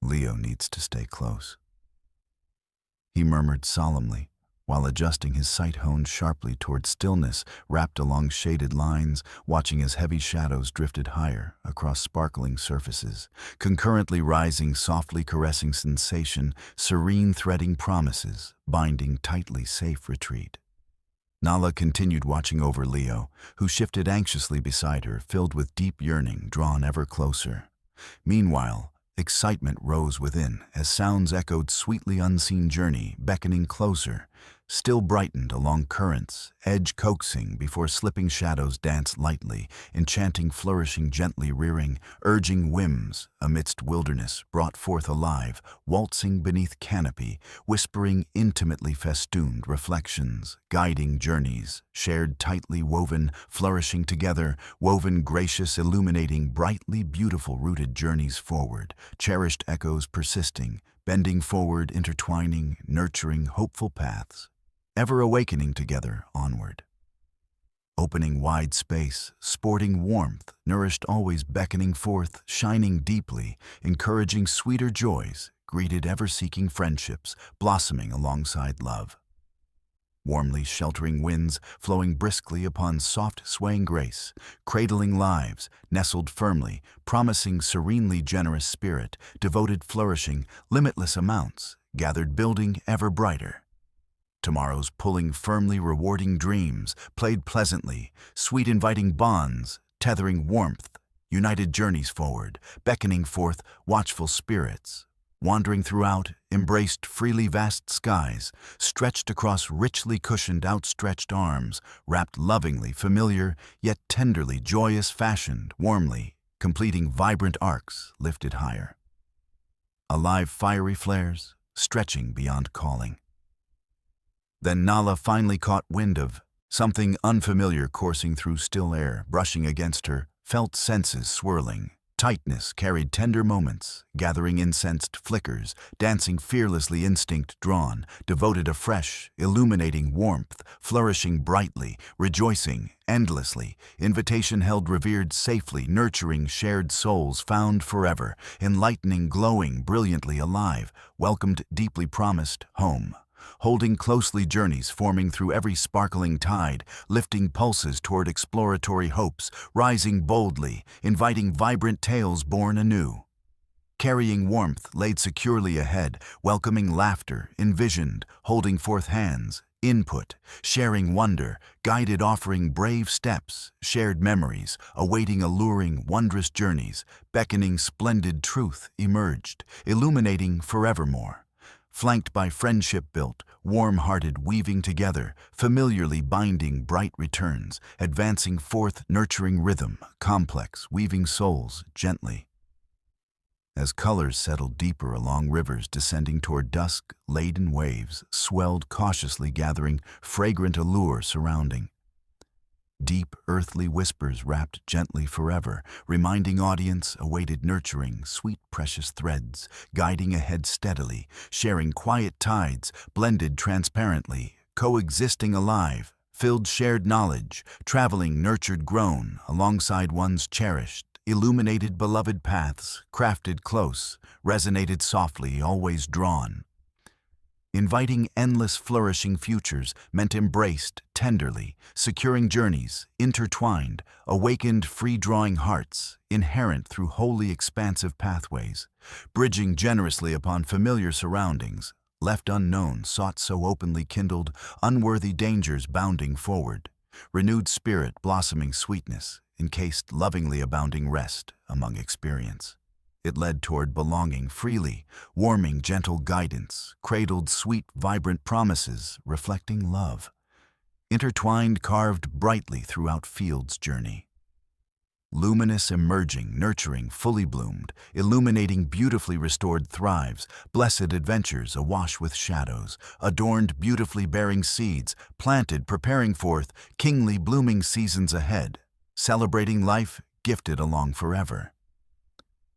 "Leo needs to stay close," he murmured solemnly, while adjusting his sight honed sharply toward stillness wrapped along shaded lines, watching as heavy shadows drifted higher across sparkling surfaces, concurrently rising softly caressing sensation, serene threading promises, binding tightly safe retreat. Nala continued watching over Leo, who shifted anxiously beside her, filled with deep yearning, drawn ever closer. Meanwhile, excitement rose within as sounds echoed sweetly unseen journey, beckoning closer, still brightened along currents, edge coaxing before slipping shadows danced lightly, enchanting flourishing gently rearing, urging whims amidst wilderness brought forth alive, waltzing beneath canopy, whispering intimately festooned reflections, guiding journeys, shared tightly woven, flourishing together, woven gracious illuminating brightly beautiful rooted journeys forward, cherished echoes persisting, bending forward, intertwining, nurturing hopeful paths, ever awakening together onward. Opening wide space, sporting warmth, nourished always beckoning forth, shining deeply, encouraging sweeter joys, greeted ever-seeking friendships, blossoming alongside love. Warmly sheltering winds flowing briskly upon soft swaying grace, cradling lives, nestled firmly, promising serenely generous spirit, devoted flourishing, limitless amounts, gathered building ever brighter. Tomorrow's pulling firmly rewarding dreams, played pleasantly, sweet inviting bonds, tethering warmth, united journeys forward, beckoning forth watchful spirits, wandering throughout, embraced freely vast skies, stretched across richly cushioned outstretched arms, wrapped lovingly, familiar, yet tenderly joyous fashioned, warmly, completing vibrant arcs lifted higher. Alive fiery flares, stretching beyond calling. Then Nala finally caught wind of something unfamiliar coursing through still air, brushing against her, felt senses swirling. Tightness carried tender moments, gathering incensed flickers, dancing fearlessly instinct drawn, devoted afresh, illuminating warmth, flourishing brightly, rejoicing endlessly, invitation held revered safely, nurturing shared souls found forever, enlightening glowing brilliantly alive, welcomed deeply promised home. holding closely journeys forming through every sparkling tide, lifting pulses toward exploratory hopes, rising boldly, inviting vibrant tales born anew. Carrying warmth laid securely ahead, welcoming laughter, envisioned, holding forth hands, input, sharing wonder, guided offering brave steps, shared memories, awaiting alluring, wondrous journeys, beckoning splendid truth emerged, illuminating forevermore. Flanked by friendship built, warm-hearted weaving together, familiarly binding bright returns, advancing forth nurturing rhythm, complex, weaving souls gently. As colors settled deeper along rivers descending toward dusk, laden waves swelled cautiously gathering fragrant allure surrounding. Deep earthly whispers wrapped gently forever, reminding audience awaited nurturing, sweet precious threads, guiding ahead steadily, sharing quiet tides, blended transparently, coexisting alive, filled shared knowledge, traveling nurtured grown, alongside one's cherished, illuminated beloved paths, crafted close, resonated softly, always drawn. Inviting endless flourishing futures meant embraced tenderly, securing journeys, intertwined, awakened free-drawing hearts, inherent through wholly expansive pathways, bridging generously upon familiar surroundings, left unknown, sought so openly kindled, unworthy dangers bounding forward, renewed spirit blossoming sweetness, encased lovingly abounding rest among experience. It led toward belonging freely, warming gentle guidance, cradled sweet vibrant promises, reflecting love, intertwined carved brightly throughout field's journey. Luminous emerging, nurturing, fully bloomed, illuminating beautifully restored thrives, blessed adventures awash with shadows, adorned beautifully bearing seeds, planted preparing forth, kingly blooming seasons ahead, celebrating life gifted along forever.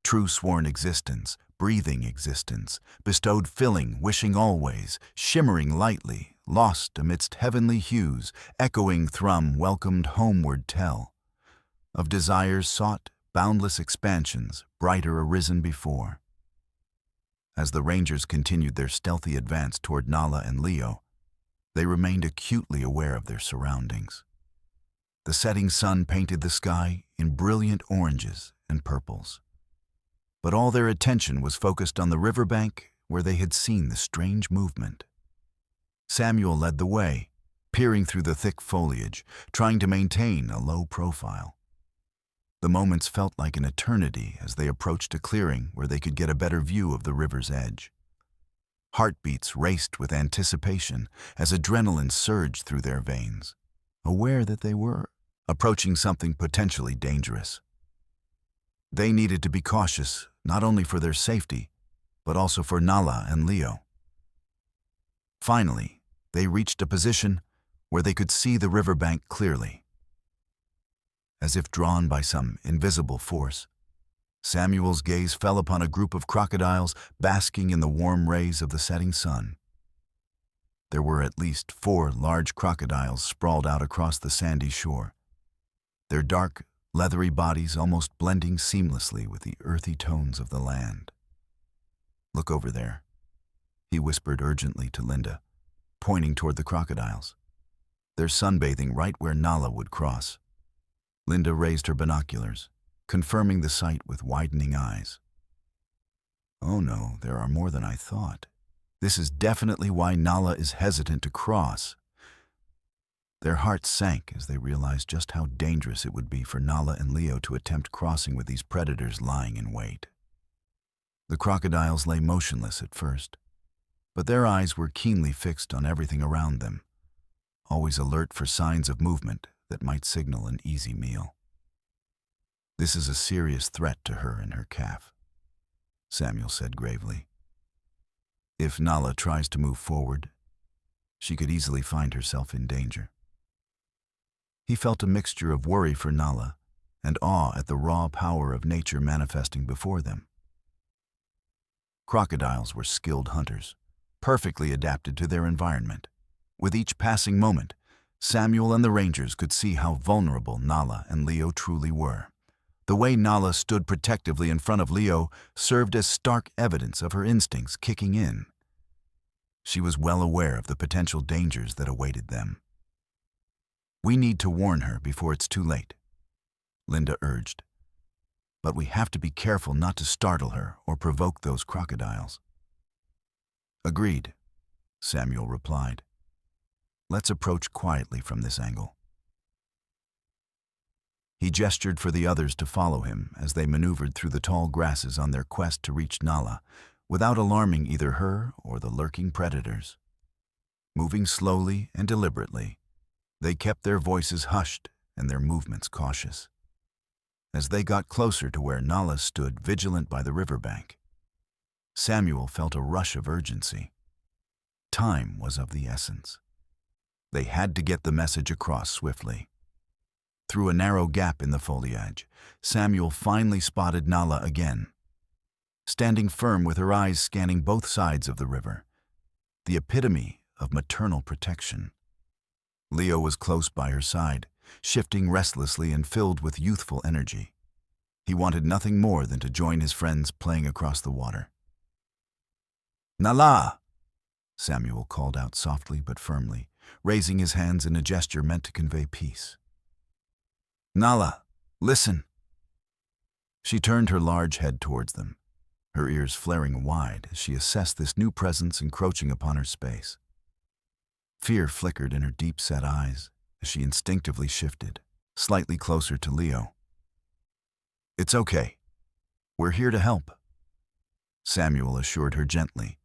True sworn existence, breathing existence, bestowed filling, wishing always, shimmering lightly, lost amidst heavenly hues, echoing thrum, welcomed homeward tell. Of desires sought, boundless expansions, brighter arisen before. As the Rangers continued their stealthy advance toward Nala and Leo, they remained acutely aware of their surroundings. The setting sun painted the sky in brilliant oranges and purples. But all their attention was focused on the riverbank where they had seen the strange movement. Samuel led the way, peering through the thick foliage, trying to maintain a low profile. The moments felt like an eternity as they approached a clearing where they could get a better view of the river's edge. Heartbeats raced with anticipation as adrenaline surged through their veins, aware that they were approaching something potentially dangerous. They needed to be cautious, not only for their safety, but also for Nala and Leo. Finally, they reached a position where they could see the riverbank clearly. As if drawn by some invisible force, Samuel's gaze fell upon a group of crocodiles basking in the warm rays of the setting sun. There were at least 4 large crocodiles sprawled out across the sandy shore, their dark, leathery bodies almost blending seamlessly with the earthy tones of the land. "Look over there," he whispered urgently to Linda, pointing toward the crocodiles. "They're sunbathing right where Nala would cross." Linda raised her binoculars, confirming the sight with widening eyes. "Oh no, there are more than I thought. This is definitely why Nala is hesitant to cross." Their hearts sank as they realized just how dangerous it would be for Nala and Leo to attempt crossing with these predators lying in wait. The crocodiles lay motionless at first, but their eyes were keenly fixed on everything around them, always alert for signs of movement that might signal an easy meal. "This is a serious threat to her and her calf," Samuel said gravely. "If Nala tries to move forward, she could easily find herself in danger." He felt a mixture of worry for Nala and awe at the raw power of nature manifesting before them. Crocodiles were skilled hunters, perfectly adapted to their environment. With each passing moment, Samuel and the Rangers could see how vulnerable Nala and Leo truly were. The way Nala stood protectively in front of Leo served as stark evidence of her instincts kicking in. She was well aware of the potential dangers that awaited them. "We need to warn her before it's too late," Linda urged. "But we have to be careful not to startle her or provoke those crocodiles." "Agreed," Samuel replied. "Let's approach quietly from this angle." He gestured for the others to follow him as they maneuvered through the tall grasses on their quest to reach Nala, without alarming either her or the lurking predators. Moving slowly and deliberately, they kept their voices hushed and their movements cautious. As they got closer to where Nala stood vigilant by the riverbank, Samuel felt a rush of urgency. Time was of the essence. They had to get the message across swiftly. Through a narrow gap in the foliage, Samuel finally spotted Nala again, standing firm with her eyes scanning both sides of the river, the epitome of maternal protection. Leo was close by her side, shifting restlessly and filled with youthful energy. He wanted nothing more than to join his friends playing across the water. "Nala!" Samuel called out softly but firmly, raising his hands in a gesture meant to convey peace. "Nala, listen." She turned her large head towards them, her ears flaring wide as she assessed this new presence encroaching upon her space. Fear flickered in her deep-set eyes as she instinctively shifted, slightly closer to Leo. "It's okay. We're here to help," Samuel assured her gently,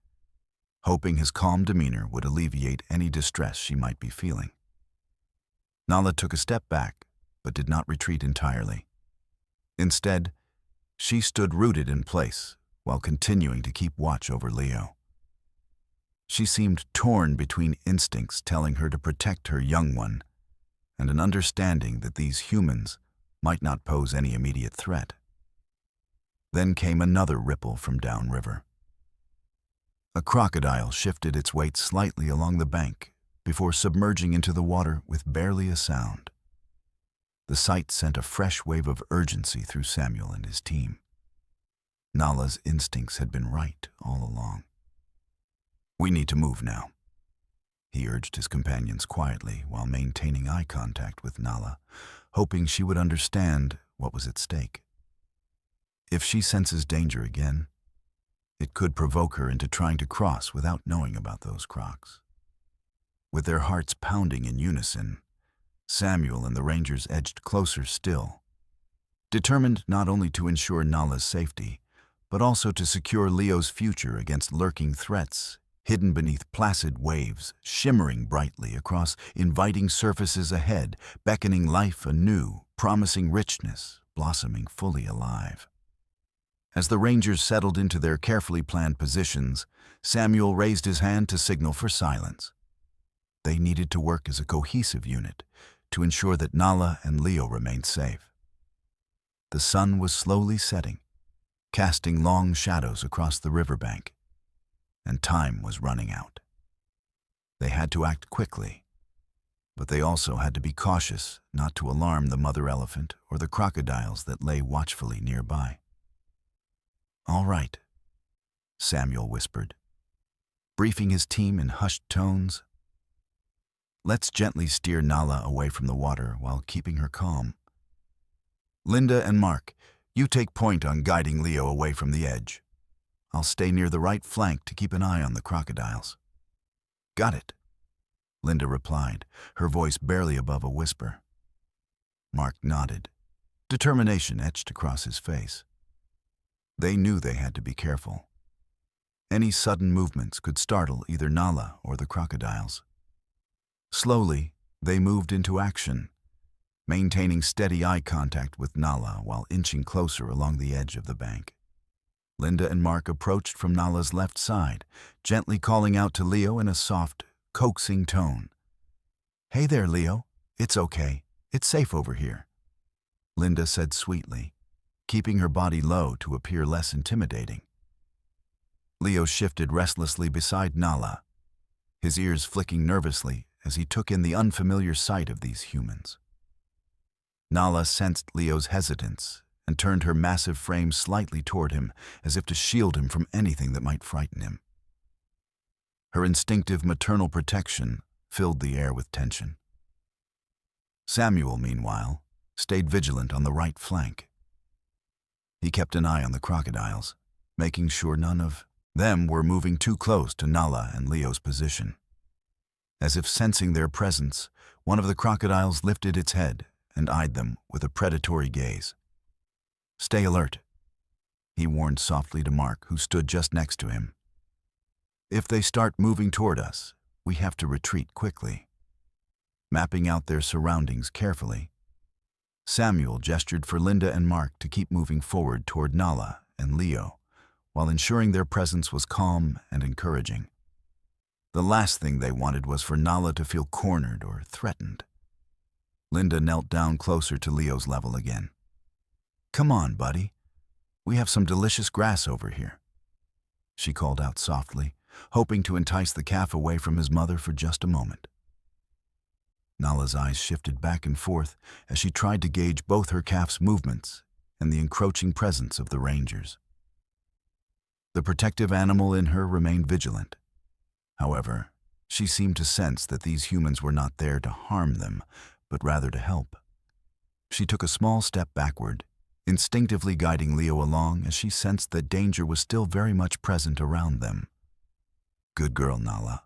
hoping his calm demeanor would alleviate any distress she might be feeling. Nala took a step back, but did not retreat entirely. Instead, she stood rooted in place while continuing to keep watch over Leo. She seemed torn between instincts telling her to protect her young one and an understanding that these humans might not pose any immediate threat. Then came another ripple from downriver. A crocodile shifted its weight slightly along the bank before submerging into the water with barely a sound. The sight sent a fresh wave of urgency through Samuel and his team. Nala's instincts had been right all along. "We need to move now," he urged his companions quietly while maintaining eye contact with Nala, hoping she would understand what was at stake. If she senses danger again, it could provoke her into trying to cross without knowing about those crocs. With their hearts pounding in unison, Samuel and the Rangers edged closer still, determined not only to ensure Nala's safety, but also to secure Leo's future against lurking threats hidden beneath placid waves, shimmering brightly across inviting surfaces ahead, beckoning life anew, promising richness, blossoming fully alive. As the Rangers settled into their carefully planned positions, Samuel raised his hand to signal for silence. They needed to work as a cohesive unit to ensure that Nala and Leo remained safe. The sun was slowly setting, casting long shadows across the riverbank, and time was running out. They had to act quickly, but they also had to be cautious not to alarm the mother elephant or the crocodiles that lay watchfully nearby. "All right," Samuel whispered, briefing his team in hushed tones. "Let's gently steer Nala away from the water while keeping her calm. Linda and Mark, you take point on guiding Leo away from the edge. I'll stay near the right flank to keep an eye on the crocodiles." "Got it," Linda replied, her voice barely above a whisper. Mark nodded, determination etched across his face. They knew they had to be careful. Any sudden movements could startle either Nala or the crocodiles. Slowly, they moved into action, maintaining steady eye contact with Nala while inching closer along the edge of the bank. Linda and Mark approached from Nala's left side, gently calling out to Leo in a soft, coaxing tone. "Hey there, Leo. It's okay. It's safe over here," Linda said sweetly, keeping her body low to appear less intimidating. Leo shifted restlessly beside Nala, his ears flicking nervously as he took in the unfamiliar sight of these humans. Nala sensed Leo's hesitance and turned her massive frame slightly toward him as if to shield him from anything that might frighten him. Her instinctive maternal protection filled the air with tension. Samuel, meanwhile, stayed vigilant on the right flank. He kept an eye on the crocodiles, making sure none of them were moving too close to Nala and Leo's position. As if sensing their presence, one of the crocodiles lifted its head and eyed them with a predatory gaze. "Stay alert," he warned softly to Mark, who stood just next to him. "If they start moving toward us, we have to retreat quickly." Mapping out their surroundings carefully, Samuel gestured for Linda and Mark to keep moving forward toward Nala and Leo, while ensuring their presence was calm and encouraging. The last thing they wanted was for Nala to feel cornered or threatened. Linda knelt down closer to Leo's level again. "Come on, buddy. We have some delicious grass over here," she called out softly, hoping to entice the calf away from his mother for just a moment. Nala's eyes shifted back and forth as she tried to gauge both her calf's movements and the encroaching presence of the rangers. The protective animal in her remained vigilant. However, she seemed to sense that these humans were not there to harm them, but rather to help. She took a small step backward, instinctively guiding Leo along as she sensed that danger was still very much present around them. "Good girl, Nala,"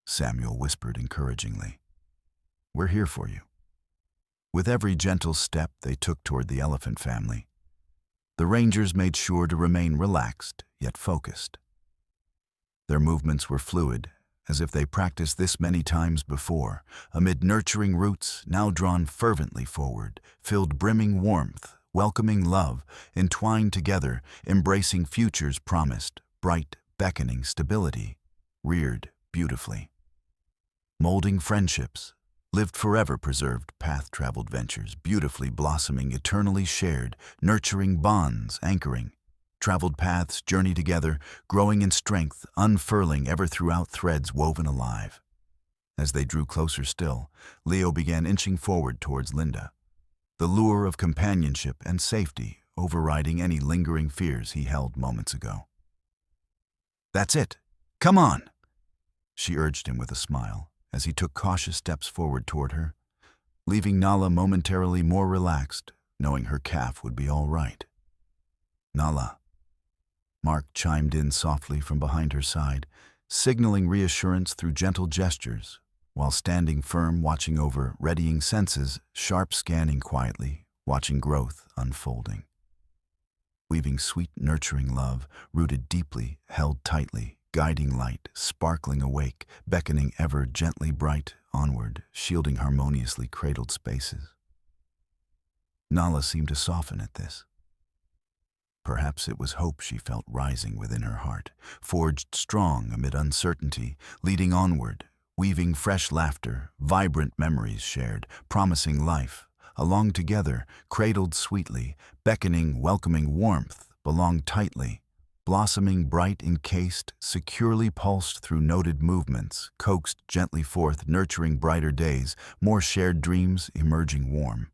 Samuel whispered encouragingly. "We're here for you." With every gentle step they took toward the elephant family, the rangers made sure to remain relaxed yet focused. Their movements were fluid, as if they practiced this many times before, amid nurturing roots now drawn fervently forward, filled brimming warmth, welcoming love, entwined together, embracing futures promised, bright, beckoning stability, reared beautifully. Molding friendships, lived forever preserved path-traveled ventures, beautifully blossoming, eternally shared, nurturing bonds, anchoring. Traveled paths journey together, growing in strength, unfurling ever throughout threads woven alive. As they drew closer still, Leo began inching forward towards Linda, the lure of companionship and safety overriding any lingering fears he held moments ago. "That's it. Come on," she urged him with a smile as he took cautious steps forward toward her, leaving Nala momentarily more relaxed, knowing her calf would be all right. "Nala," Mark chimed in softly from behind her side, signaling reassurance through gentle gestures, while standing firm, watching over, readying senses, sharp scanning quietly, watching growth unfolding. Weaving sweet, nurturing love, rooted deeply, held tightly, guiding light, sparkling awake, beckoning ever gently bright, onward, shielding harmoniously cradled spaces. Nala seemed to soften at this. Perhaps it was hope she felt rising within her heart, forged strong amid uncertainty, leading onward, weaving fresh laughter, vibrant memories shared, promising life, along together, cradled sweetly, beckoning, welcoming warmth, belonged tightly, blossoming bright, encased, securely pulsed through noted movements, coaxed gently forth, nurturing brighter days, more shared dreams emerging warm.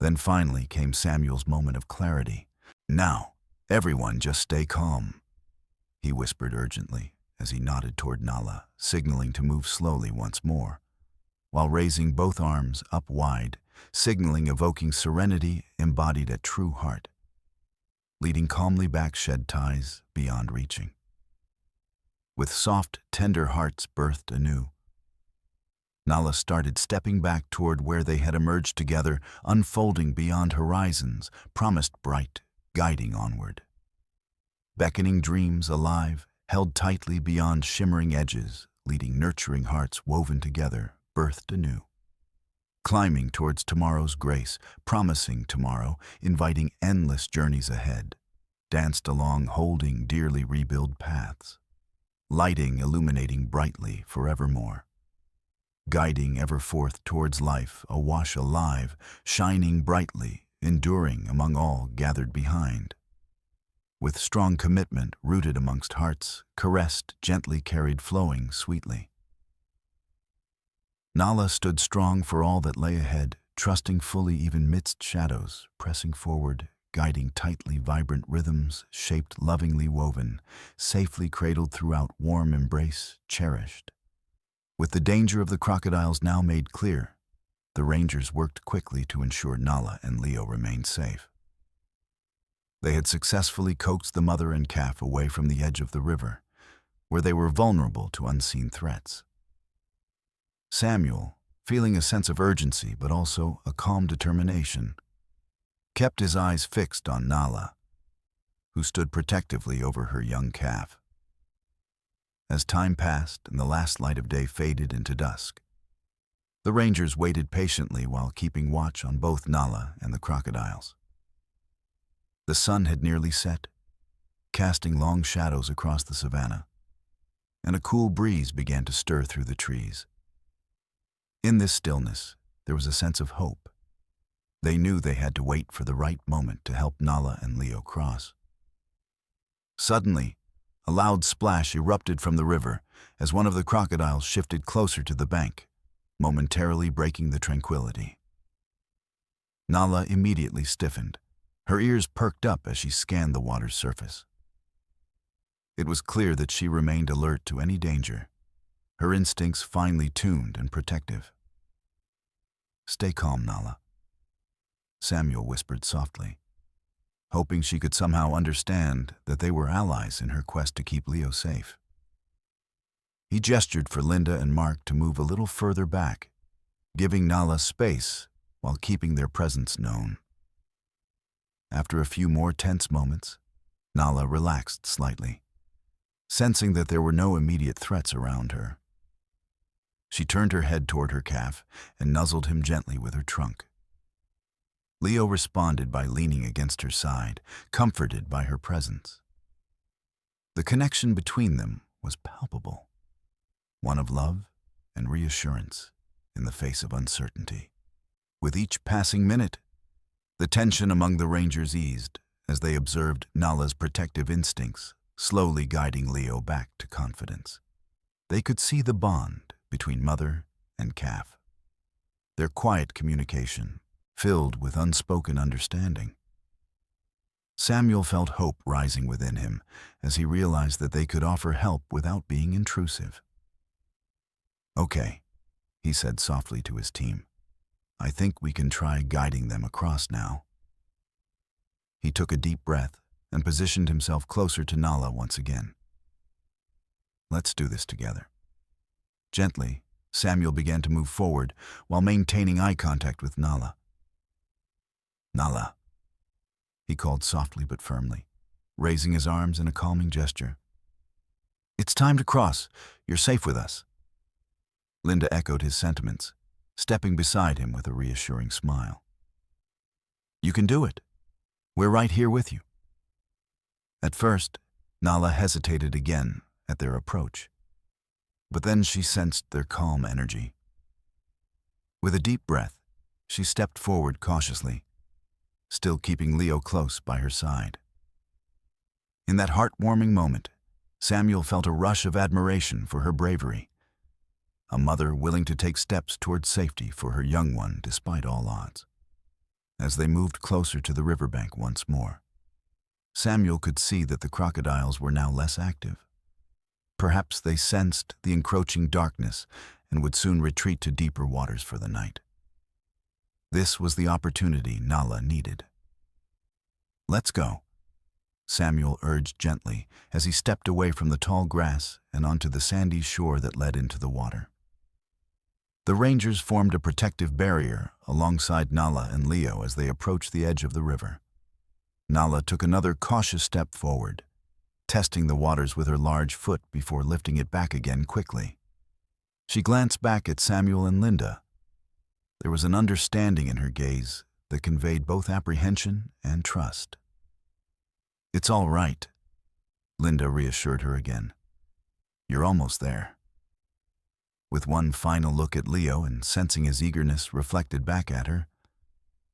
Then finally came Samuel's moment of clarity. "Now, everyone just stay calm," he whispered urgently as he nodded toward Nala, signaling to move slowly once more, while raising both arms up wide, signaling evoking serenity embodied at true heart, leading calmly back shed ties beyond reaching. With soft, tender hearts birthed anew, Nala started stepping back toward where they had emerged together, unfolding beyond horizons, promised bright, guiding onward. Beckoning dreams alive, held tightly beyond shimmering edges, leading nurturing hearts woven together, birthed anew. Climbing towards tomorrow's grace, promising tomorrow, inviting endless journeys ahead, danced along holding dearly rebuilt paths, lighting, illuminating brightly forevermore. Guiding ever forth towards life, awash alive, shining brightly, enduring among all gathered behind. With strong commitment rooted amongst hearts, caressed, gently carried flowing sweetly. Nala stood strong for all that lay ahead, trusting fully even midst shadows, pressing forward, guiding tightly vibrant rhythms, shaped lovingly woven, safely cradled throughout warm embrace, cherished. With the danger of the crocodiles now made clear, the rangers worked quickly to ensure Nala and Leo remained safe. They had successfully coaxed the mother and calf away from the edge of the river, where they were vulnerable to unseen threats. Samuel, feeling a sense of urgency but also a calm determination, kept his eyes fixed on Nala, who stood protectively over her young calf. As time passed and the last light of day faded into dusk, the rangers waited patiently while keeping watch on both Nala and the crocodiles. The sun had nearly set, casting long shadows across the savannah, and a cool breeze began to stir through the trees. In this stillness, there was a sense of hope. They knew they had to wait for the right moment to help Nala and Leo cross. Suddenly, a loud splash erupted from the river as one of the crocodiles shifted closer to the bank, momentarily breaking the tranquility. Nala immediately stiffened, her ears perked up as she scanned the water's surface. It was clear that she remained alert to any danger, her instincts finely tuned and protective. "Stay calm, Nala," Samuel whispered softly, hoping she could somehow understand that they were allies in her quest to keep Leo safe. He gestured for Linda and Mark to move a little further back, giving Nala space while keeping their presence known. After a few more tense moments, Nala relaxed slightly, sensing that there were no immediate threats around her. She turned her head toward her calf and nuzzled him gently with her trunk. Leo responded by leaning against her side, comforted by her presence. The connection between them was palpable, one of love and reassurance in the face of uncertainty. With each passing minute, the tension among the rangers eased as they observed Nala's protective instincts slowly guiding Leo back to confidence. They could see the bond between mother and calf, their quiet communication filled with unspoken understanding. Samuel felt hope rising within him as he realized that they could offer help without being intrusive. "Okay," he said softly to his team. "I think we can try guiding them across now." He took a deep breath and positioned himself closer to Nala once again. "Let's do this together." Gently, Samuel began to move forward while maintaining eye contact with Nala. "Nala," he called softly but firmly, raising his arms in a calming gesture. "It's time to cross. You're safe with us." Linda echoed his sentiments, stepping beside him with a reassuring smile. "You can do it. We're right here with you." At first, Nala hesitated again at their approach, but then she sensed their calm energy. With a deep breath, she stepped forward cautiously, still keeping Leo close by her side. In that heartwarming moment, Samuel felt a rush of admiration for her bravery, a mother willing to take steps toward safety for her young one despite all odds. As they moved closer to the riverbank once more, Samuel could see that the crocodiles were now less active. Perhaps they sensed the encroaching darkness and would soon retreat to deeper waters for the night. This was the opportunity Nala needed. "Let's go," Samuel urged gently as he stepped away from the tall grass and onto the sandy shore that led into the water. The rangers formed a protective barrier alongside Nala and Leo as they approached the edge of the river. Nala took another cautious step forward, testing the waters with her large foot before lifting it back again quickly. She glanced back at Samuel and Linda. There was an understanding in her gaze that conveyed both apprehension and trust. "It's all right," Linda reassured her again. "You're almost there." With one final look at Leo and sensing his eagerness reflected back at her,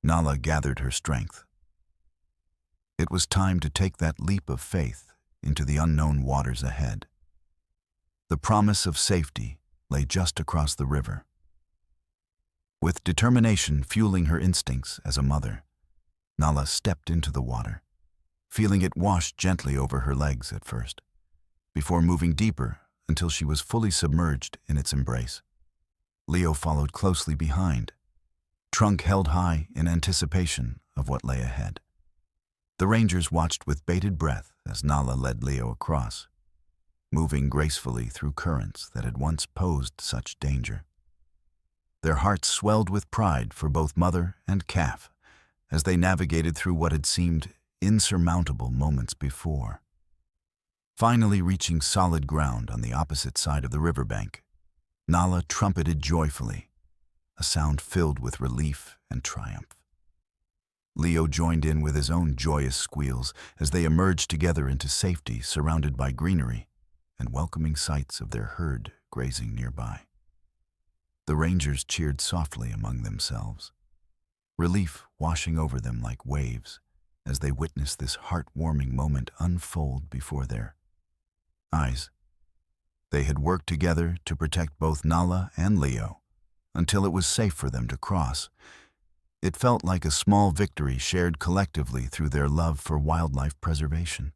Nala gathered her strength. It was time to take that leap of faith into the unknown waters ahead. The promise of safety lay just across the river. With determination fueling her instincts as a mother, Nala stepped into the water, feeling it wash gently over her legs at first, before moving deeper until she was fully submerged in its embrace. Leo followed closely behind, trunk held high in anticipation of what lay ahead. The rangers watched with bated breath as Nala led Leo across, moving gracefully through currents that had once posed such danger. Their hearts swelled with pride for both mother and calf as they navigated through what had seemed insurmountable moments before. Finally reaching solid ground on the opposite side of the riverbank, Nala trumpeted joyfully, a sound filled with relief and triumph. Leo joined in with his own joyous squeals as they emerged together into safety, surrounded by greenery and welcoming sights of their herd grazing nearby. The rangers cheered softly among themselves, relief washing over them like waves as they witnessed this heartwarming moment unfold before their eyes. They had worked together to protect both Nala and Leo until it was safe for them to cross. It felt like a small victory shared collectively through their love for wildlife preservation.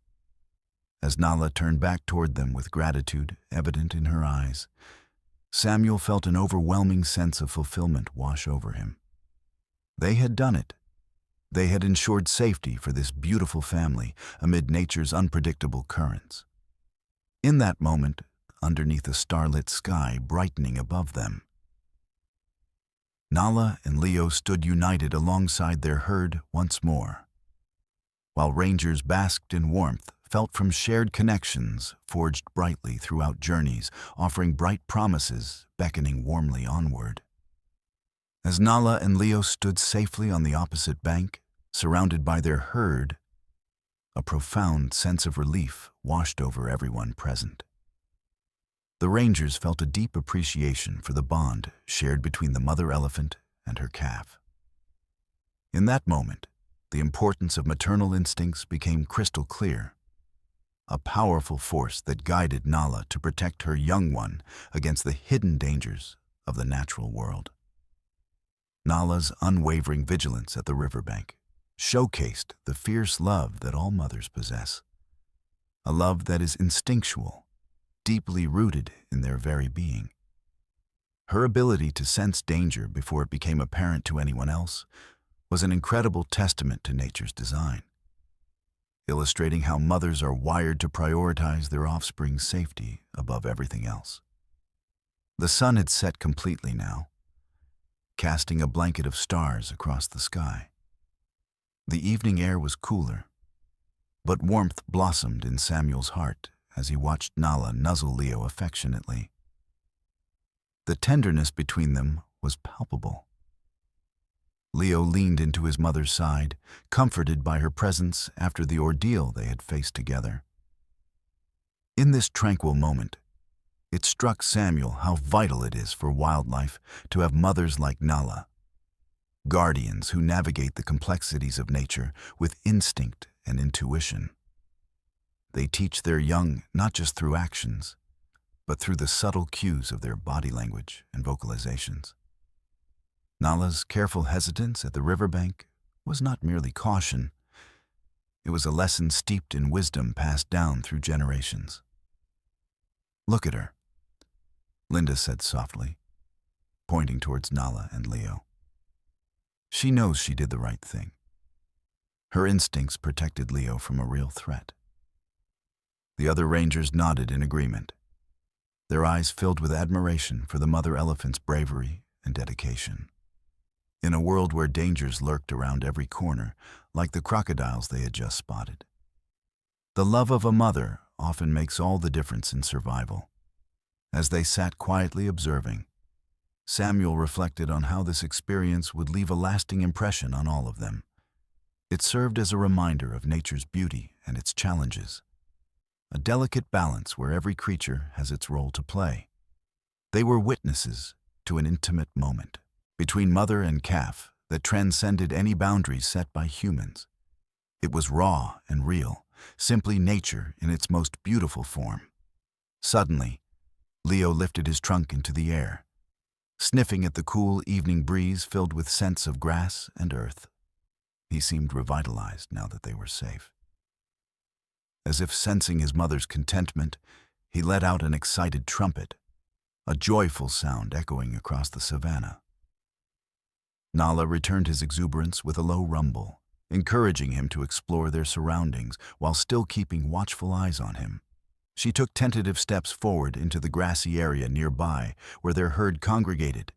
As Nala turned back toward them with gratitude evident in her eyes, Samuel felt an overwhelming sense of fulfillment wash over him. They had done it. They had ensured safety for this beautiful family amid nature's unpredictable currents. In that moment, underneath a starlit sky brightening above them, Nala and Leo stood united alongside their herd once more, while rangers basked in warmth, felt from shared connections forged brightly throughout journeys, offering bright promises, beckoning warmly onward. As Nala and Leo stood safely on the opposite bank, surrounded by their herd, a profound sense of relief washed over everyone present. The rangers felt a deep appreciation for the bond shared between the mother elephant and her calf. In that moment, the importance of maternal instincts became crystal clear, a powerful force that guided Nala to protect her young one against the hidden dangers of the natural world. Nala's unwavering vigilance at the riverbank showcased the fierce love that all mothers possess, a love that is instinctual, deeply rooted in their very being. Her ability to sense danger before it became apparent to anyone else was an incredible testament to nature's design, illustrating how mothers are wired to prioritize their offspring's safety above everything else. The sun had set completely now, casting a blanket of stars across the sky. The evening air was cooler, but warmth blossomed in Samuel's heart as he watched Nala nuzzle Leo affectionately. The tenderness between them was palpable. Leo leaned into his mother's side, comforted by her presence after the ordeal they had faced together. In this tranquil moment, it struck Samuel how vital it is for wildlife to have mothers like Nala, guardians who navigate the complexities of nature with instinct and intuition. They teach their young not just through actions, but through the subtle cues of their body language and vocalizations. Nala's careful hesitance at the riverbank was not merely caution. It was a lesson steeped in wisdom passed down through generations. "Look at her," Linda said softly, pointing towards Nala and Leo. "She knows she did the right thing." Her instincts protected Leo from a real threat. The other rangers nodded in agreement, their eyes filled with admiration for the mother elephant's bravery and dedication. In a world where dangers lurked around every corner, like the crocodiles they had just spotted, the love of a mother often makes all the difference in survival. As they sat quietly observing, Samuel reflected on how this experience would leave a lasting impression on all of them. It served as a reminder of nature's beauty and its challenges, a delicate balance where every creature has its role to play. They were witnesses to an intimate moment between mother and calf that transcended any boundaries set by humans. It was raw and real, simply nature in its most beautiful form. Suddenly, Leo lifted his trunk into the air, sniffing at the cool evening breeze filled with scents of grass and earth. He seemed revitalized now that they were safe. As if sensing his mother's contentment, he let out an excited trumpet, a joyful sound echoing across the savannah. Nala returned his exuberance with a low rumble, encouraging him to explore their surroundings while still keeping watchful eyes on him. She took tentative steps forward into the grassy area nearby where their herd congregated,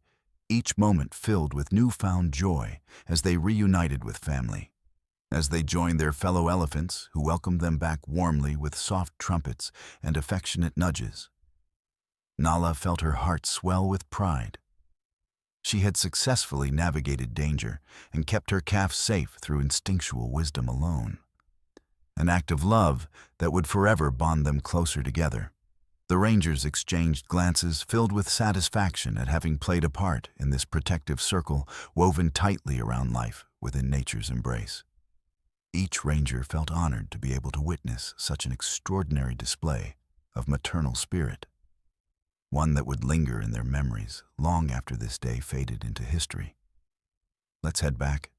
each moment filled with newfound joy as they reunited with family. As they joined their fellow elephants, who welcomed them back warmly with soft trumpets and affectionate nudges, Nala felt her heart swell with pride. She had successfully navigated danger and kept her calf safe through instinctual wisdom alone. An act of love that would forever bond them closer together. The rangers exchanged glances filled with satisfaction at having played a part in this protective circle woven tightly around life within nature's embrace. Each ranger felt honored to be able to witness such an extraordinary display of maternal spirit, one that would linger in their memories long after this day faded into history. "Let's head back,"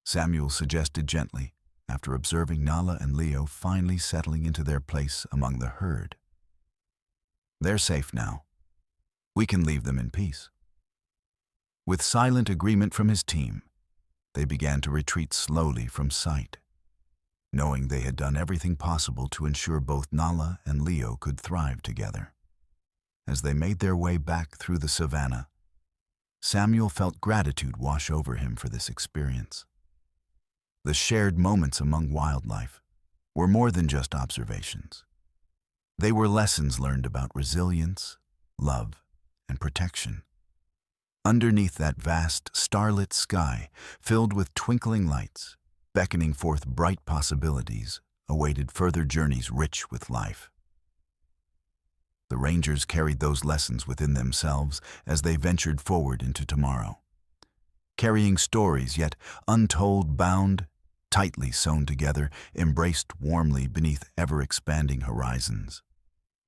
Samuel suggested gently, after observing Nala and Leo finally settling into their place among the herd. "They're safe now. We can leave them in peace." With silent agreement from his team, they began to retreat slowly from sight, knowing they had done everything possible to ensure both Nala and Leo could thrive together. As they made their way back through the savannah, Samuel felt gratitude wash over him for this experience. The shared moments among wildlife were more than just observations. They were lessons learned about resilience, love, and protection. Underneath that vast, starlit sky, filled with twinkling lights, beckoning forth bright possibilities, awaited further journeys rich with life. The rangers carried those lessons within themselves as they ventured forward into tomorrow, carrying stories yet untold, bound, tightly sewn together, embraced warmly beneath ever-expanding horizons,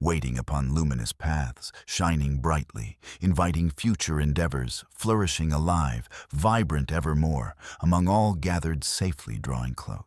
waiting upon luminous paths, shining brightly, inviting future endeavors, flourishing alive, vibrant evermore, among all gathered safely drawing close.